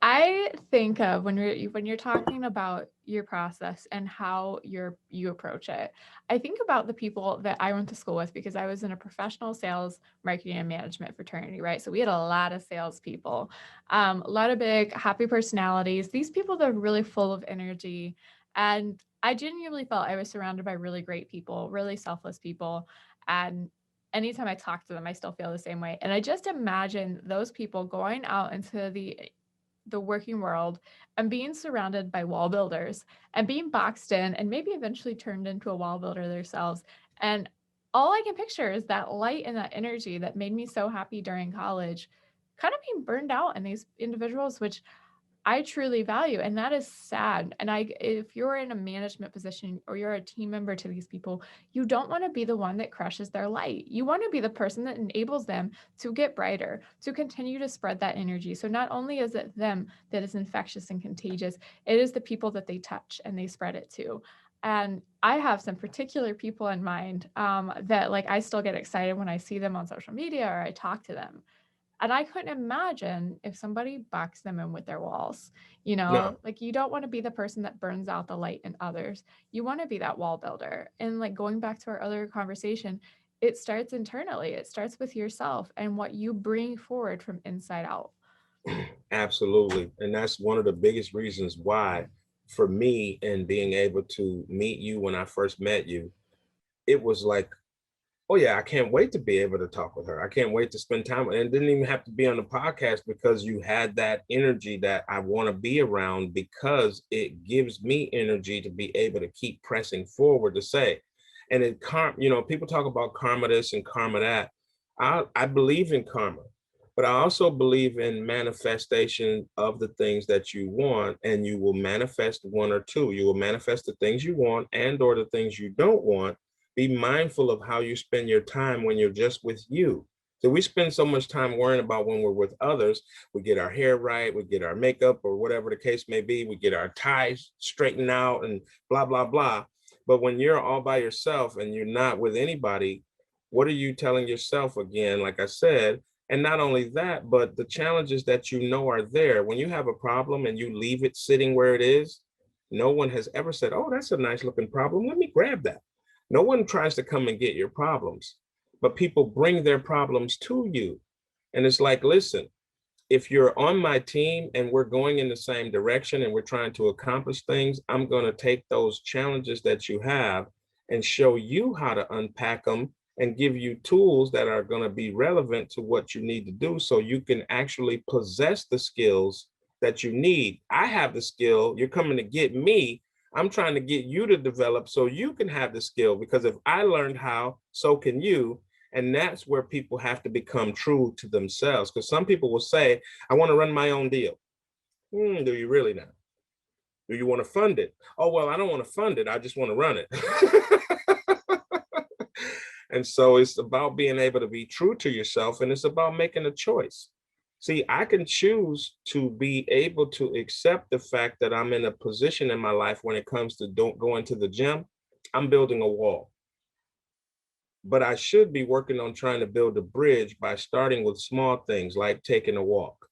I think of when you're talking about your process and how you approach it. I think about the people that I went to school with because I was in a professional sales, marketing, and management fraternity, right? So we had a lot of salespeople, a lot of big, happy personalities. These people that are really full of energy, and I genuinely felt I was surrounded by really great people, really selfless people, and anytime I talk to them, I still feel the same way. And I just imagine those people going out into the the working world and being surrounded by wall builders and being boxed in and maybe eventually turned into a wall builder themselves. And all I can picture is that light and that energy that made me so happy during college kind of being burned out in these individuals, which I truly value. And that is sad. And if you're in a management position or you're a team member to these people, you don't want to be the one that crushes their light. You want to be the person that enables them to get brighter, to continue to spread that energy. So not only is it them that is infectious and contagious, it is the people that they touch and they spread it to. And I have some particular people in mind that like I still get excited when I see them on social media or I talk to them. And I couldn't imagine if somebody boxed them in with their walls. No, Like you don't want to be the person that burns out the light in others. You want to be that wall builder. And like going back to our other conversation, it starts internally. It starts with yourself and what you bring forward from inside out. absolutely. And that's one of the biggest reasons why, for me, and being able to meet you when I first met you, it was like, oh yeah, I can't wait to be able to talk with her. I can't wait to spend time with her. And it didn't even have to be on the podcast because you had that energy that I want to be around because it gives me energy to be able to keep pressing forward to say. And people talk about karma this and karma that. I believe in karma, but I also believe in manifestation of the things that you want, and you will manifest one or two. You will manifest the things you want and or the things you don't want. Be mindful of how you spend your time when you're just with you. So we spend so much time worrying about when we're with others. We get our hair right, we get our makeup or whatever the case may be, we get our ties straightened out and blah, blah, blah. But when you're all by yourself and you're not with anybody, what are you telling yourself again? Like I said, and not only that, but the challenges that you know are there. When you have a problem and you leave it sitting where it is, no one has ever said, oh, that's a nice looking problem. Let me grab that. No one tries to come and get your problems, but people bring their problems to you. And it's like, listen, if you're on my team and we're going in the same direction and we're trying to accomplish things, I'm going to take those challenges that you have and show you how to unpack them and give you tools that are going to be relevant to what you need to do so you can actually possess the skills that you need. I have the skill, you're coming to get me. I'm trying to get you to develop so you can have the skill because if I learned how, so can you. And that's where people have to become true to themselves. Because some people will say, I want to run my own deal. Do you really now? Do you want to fund it? Oh, well, I don't want to fund it. I just want to run it. And so it's about being able to be true to yourself and it's about making a choice. See, I can choose to be able to accept the fact that I'm in a position in my life when it comes to don't going to the gym. I'm building a wall. But I should be working on trying to build a bridge by starting with small things like taking a walk,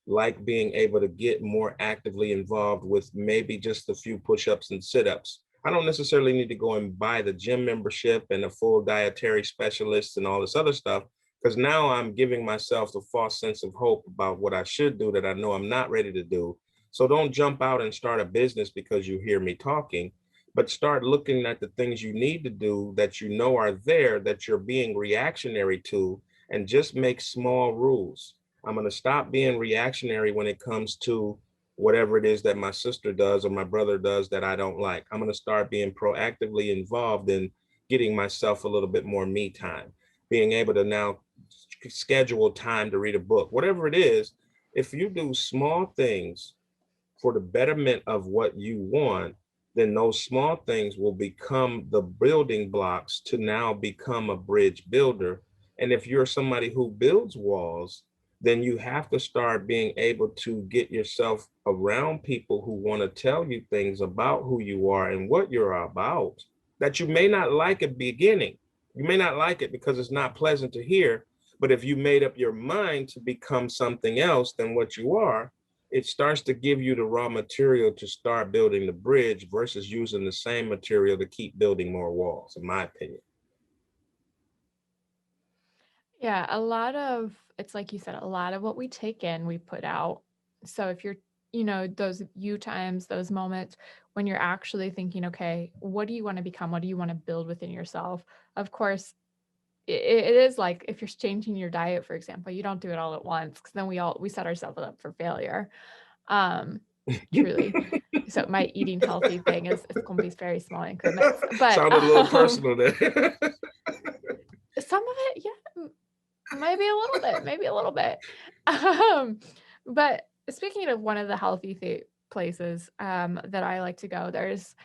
like being able to get more actively involved with maybe just a few push-ups and sit-ups. I don't necessarily need to go and buy the gym membership and a full dietary specialist and all this other stuff, because now I'm giving myself a false sense of hope about what I should do that I know I'm not ready to do. So don't jump out and start a business because you hear me talking, but start looking at the things you need to do that you know are there that you're being reactionary to, and just make small rules. I'm going to stop being reactionary when it comes to whatever it is that my sister does or my brother does that I don't like. I'm going to start being proactively involved in getting myself a little bit more me time, being able to now schedule time to read a book, whatever it is. If you do small things for the betterment of what you want, then those small things will become the building blocks to now become a bridge builder. And if you're somebody who builds walls, then you have to start being able to get yourself around people who want to tell you things about who you are and what you're about that you may not like at the beginning. You may not like it because it's not pleasant to hear. But if you made up your mind to become something else than what you are, it starts to give you the raw material to start building the bridge versus using the same material to keep building more walls, in my opinion. Yeah, it's like you said, a lot of what we take in, we put out. So if you're, those you times, those moments when you're actually thinking, okay, what do you want to become? What do you want to build within yourself? Of course, it is like if you're changing your diet, for example, you don't do it all at once because then we set ourselves up for failure. Truly. So my eating healthy thing is going to be very small increments, but Sounded a little personal there. some of it, yeah, maybe a little bit. But speaking of one of the healthy places that I like to go, there's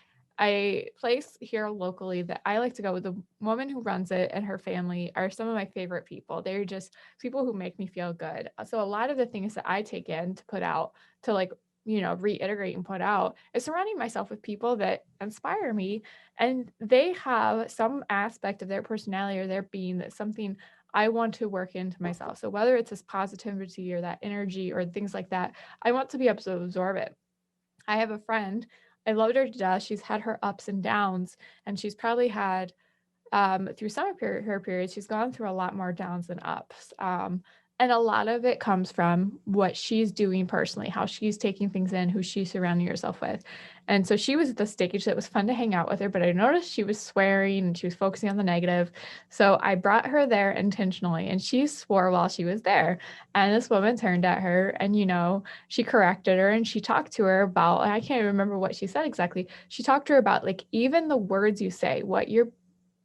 a place here locally that I like to go. The woman who runs it and her family are some of my favorite people. They're just people who make me feel good. So a lot of the things that I take in to put out to like, reiterate and put out is surrounding myself with people that inspire me. And they have some aspect of their personality or their being that's something I want to work into myself. So whether it's this positivity or that energy or things like that, I want to be able to absorb it. I have a friend, I loved her to death. She's had her ups and downs, and she's probably had through some of her periods, she's gone through a lot more downs than ups. And a lot of it comes from what she's doing personally, how she's taking things in, who she's surrounding herself with. And so she was at the stage that was fun to hang out with her, but I noticed she was swearing and she was focusing on the negative. So I brought her there intentionally, and she swore while she was there. And this woman turned at her and, she corrected her and she talked to her about, I can't remember what she said exactly. She talked to her about like even the words you say, what you're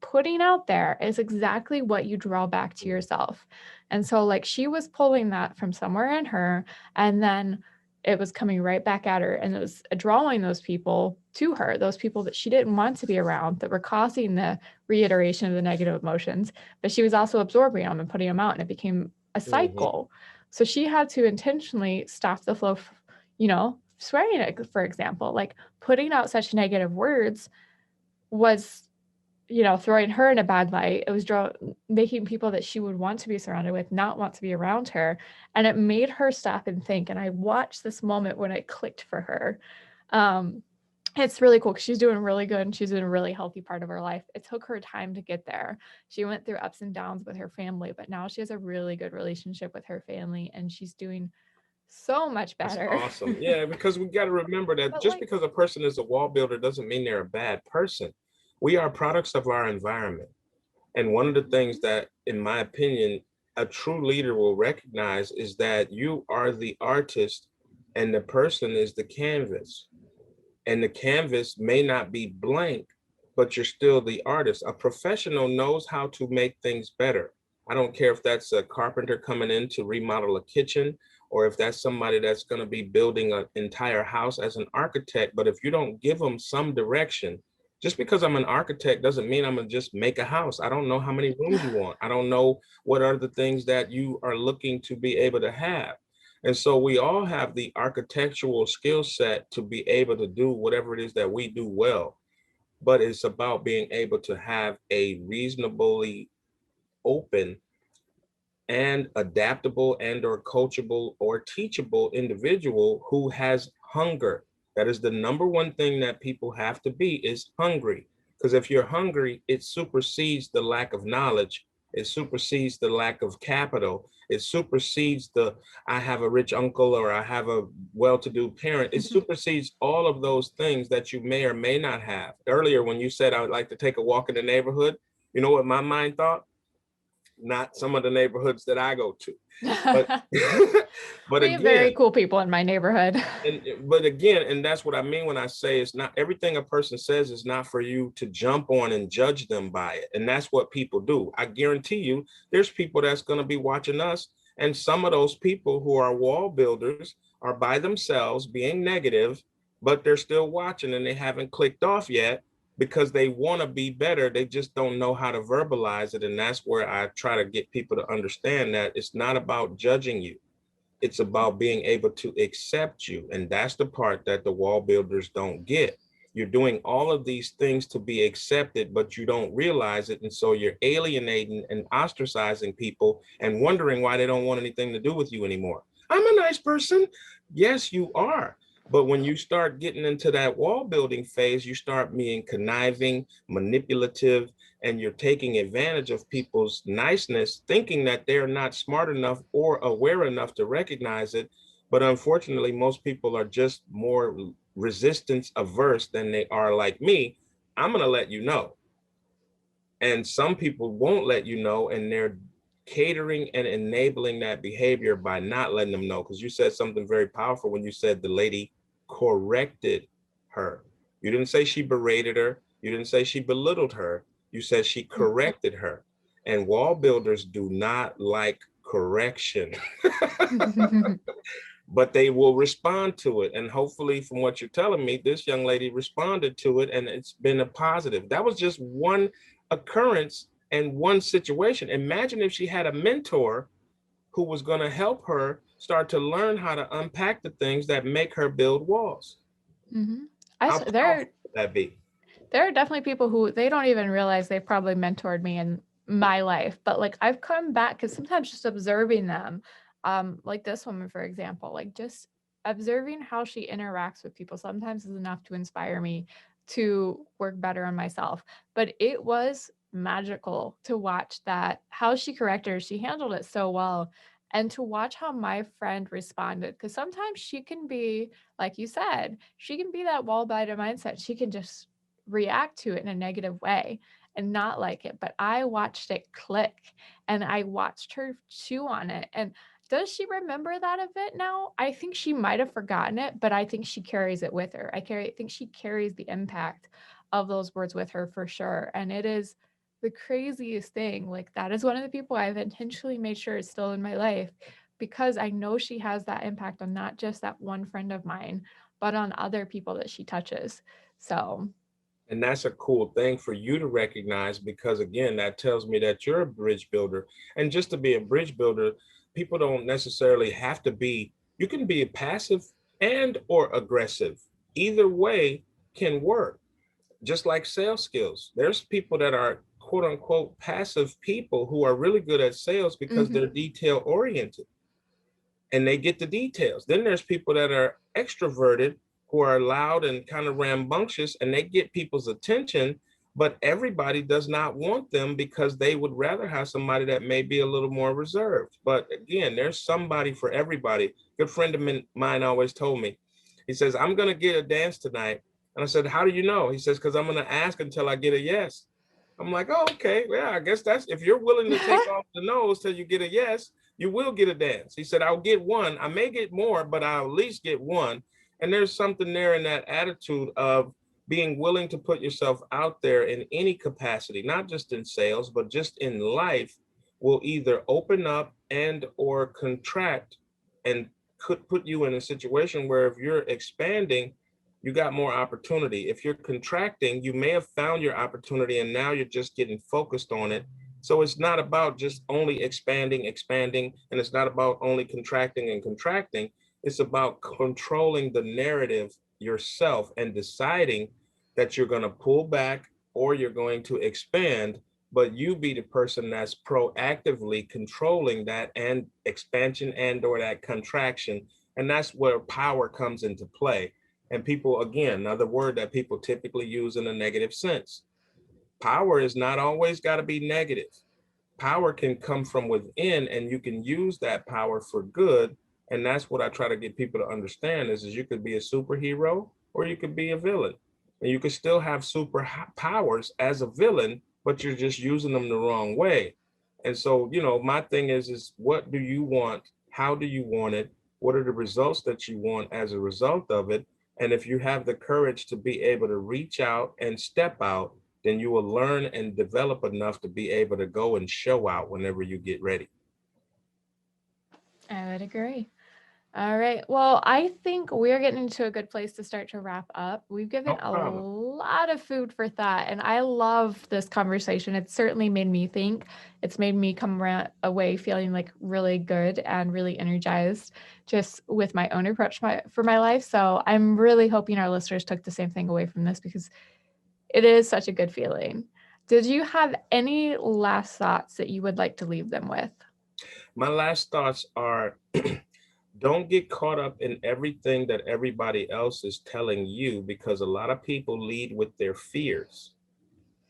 putting out there is exactly what you draw back to yourself. And so, like, she was pulling that from somewhere in her, and then it was coming right back at her. And it was drawing those people to her, those people that she didn't want to be around, that were causing the reiteration of the negative emotions. But she was also absorbing them and putting them out, and it became a cycle. So she had to intentionally stop the flow, swearing, for example, like putting out such negative words was throwing her in a bad light. It was making people that she would want to be surrounded with not want to be around her. And it made her stop and think. And I watched this moment when it clicked for her. It's really cool because she's doing really good and she's in a really healthy part of her life. It took her time to get there. She went through ups and downs with her family, but now she has a really good relationship with her family and she's doing so much better. That's awesome. Yeah, because we got to remember that But just because a person is a wall builder doesn't mean they're a bad person. We are products of our environment. And one of the things that, in my opinion, a true leader will recognize is that you are the artist and the person is the canvas. And the canvas may not be blank, but you're still the artist. A professional knows how to make things better. I don't care if that's a carpenter coming in to remodel a kitchen, or if that's somebody that's going to be building an entire house as an architect. But if you don't give them some direction, just because I'm an architect doesn't mean I'm going to just make a house. I don't know how many rooms you want. I don't know what are the things that you are looking to be able to have. And so we all have the architectural skill set to be able to do whatever it is that we do well. But it's about being able to have a reasonably open and adaptable and or coachable or teachable individual who has hunger. That is the number one thing that people have to be, is hungry. Because if you're hungry, it supersedes the lack of knowledge. It supersedes the lack of capital. It supersedes the, I have a rich uncle or I have a well-to-do parent. It supersedes all of those things that you may or may not have. Earlier, when you said I would like to take a walk in the neighborhood, you know what my mind thought? Not some of the neighborhoods that I go to. But but we have very again, cool people in my neighborhood. but again, and that's what I mean when I say it's not everything a person says is not for you to jump on and judge them by it. And that's what people do. I guarantee you there's people that's going to be watching us, and some of those people who are wall builders are by themselves being negative, but they're still watching and they haven't clicked off yet because they want to be better. They just don't know how to verbalize it. And that's where I try to get people to understand that it's not about judging you. It's about being able to accept you. And that's the part that the wall builders don't get. You're doing all of these things to be accepted, but you don't realize it. And so you're alienating and ostracizing people and wondering why they don't want anything to do with you anymore. I'm a nice person. Yes, you are. But when you start getting into that wall building phase, you start being conniving, manipulative, and you're taking advantage of people's niceness, thinking that they're not smart enough or aware enough to recognize it. But unfortunately, most people are just more resistance averse than they are like me. I'm going to let you know. And some people won't let you know, and they're catering and enabling that behavior by not letting them know. Because you said something very powerful when you said the lady corrected her. You didn't say she berated her. You didn't say she belittled her. You said she corrected her. And wall builders do not like correction. But they will respond to it. And hopefully, from what you're telling me, this young lady responded to it and it's been a positive. That was just one occurrence and one situation. Imagine if she had a mentor who was going to help her start to learn how to unpack the things that make her build walls. Mm-hmm. How powerful would that be? There are definitely people who they don't even realize they probably mentored me in my life, but like I've come back because sometimes just observing them, like this woman, for example, like just observing how she interacts with people sometimes is enough to inspire me to work better on myself. But it was magical to watch that, how she corrected her. She handled it so well. And to watch how my friend responded, because sometimes she can be, like you said, she can be that wall biter mindset. She can just react to it in a negative way and not like it. But I watched it click and I watched her chew on it. And does she remember that event now? I think she might have forgotten it, but I think she carries it with her. I think she carries the impact of those words with her for sure. And it is the craziest thing. Like that is one of the people I've intentionally made sure is still in my life because I know she has that impact on not just that one friend of mine, but on other people that she touches. So And that's a cool thing for you to recognize because, again, that tells me that you're a bridge builder. And just to be a bridge builder, people don't necessarily have to be, you can be passive and or aggressive. Either way can work. Just like sales skills, there's people that are quote unquote passive people who are really good at sales because they're detail oriented and they get the details. Then there's people that are extroverted who are loud and kind of rambunctious and they get people's attention, but everybody does not want them because they would rather have somebody that may be a little more reserved. But again, there's somebody for everybody. A good friend of mine always told me, he says, I'm going to get a dance tonight. And I said, how do you know? He says, because I'm going to ask until I get a yes. I'm like, oh, okay. Yeah, I guess that's if you're willing to take off the nose till you get a yes, you will get a dance. He said, I'll get one. I may get more, but I'll at least get one. And there's something there in that attitude of being willing to put yourself out there in any capacity, not just in sales, but just in life, will either open up and or contract and could put you in a situation where if you're expanding, you got more opportunity. If you're contracting, you may have found your opportunity and now you're just getting focused on it. So it's not about just only expanding, and it's not about only contracting and contracting. It's about controlling the narrative yourself and deciding that you're going to pull back or you're going to expand, but you be the person that's proactively controlling that and expansion and or that contraction. And that's where power comes into play. And people, again, another word that people typically use in a negative sense. Power is not always got to be negative. Power can come from within and you can use that power for good. And that's what I try to get people to understand is you could be a superhero or you could be a villain. And you could still have super powers as a villain, but you're just using them the wrong way. And so, my thing is what do you want? How do you want it? What are the results that you want as a result of it? And if you have the courage to be able to reach out and step out, then you will learn and develop enough to be able to go and show out whenever you get ready. I would agree. All right. Well, I think we're getting into a good place to start to wrap up. We've given No a problem. lot of food for thought, and I love this conversation. It's certainly made me think. It's made me come away feeling like really good and really energized just with my own approach for my life. So I'm really hoping our listeners took the same thing away from this because it is such a good feeling. Did you have any last thoughts that you would like to leave them with? My last thoughts are don't get caught up in everything that everybody else is telling you because a lot of people lead with their fears.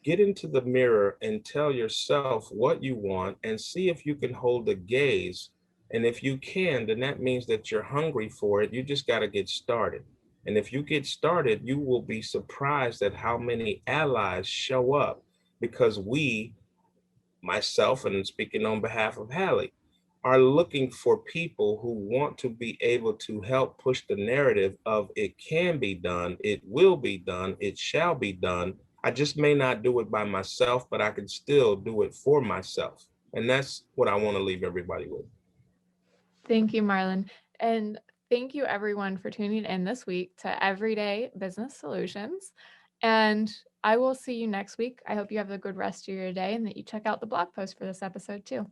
Get into the mirror and tell yourself what you want and see if you can hold the gaze. And if you can, then that means that you're hungry for it. You just got to get started. And if you get started, you will be surprised at how many allies show up because we myself, and speaking on behalf of Hallie, are looking for people who want to be able to help push the narrative of it can be done, it will be done, it shall be done. I just may not do it by myself, but I can still do it for myself. And that's what I want to leave everybody with. Thank you, Marlon. And thank you, everyone, for tuning in this week to Everyday Business Solutions. And I will see you next week. I hope you have a good rest of your day and that you check out the blog post for this episode too.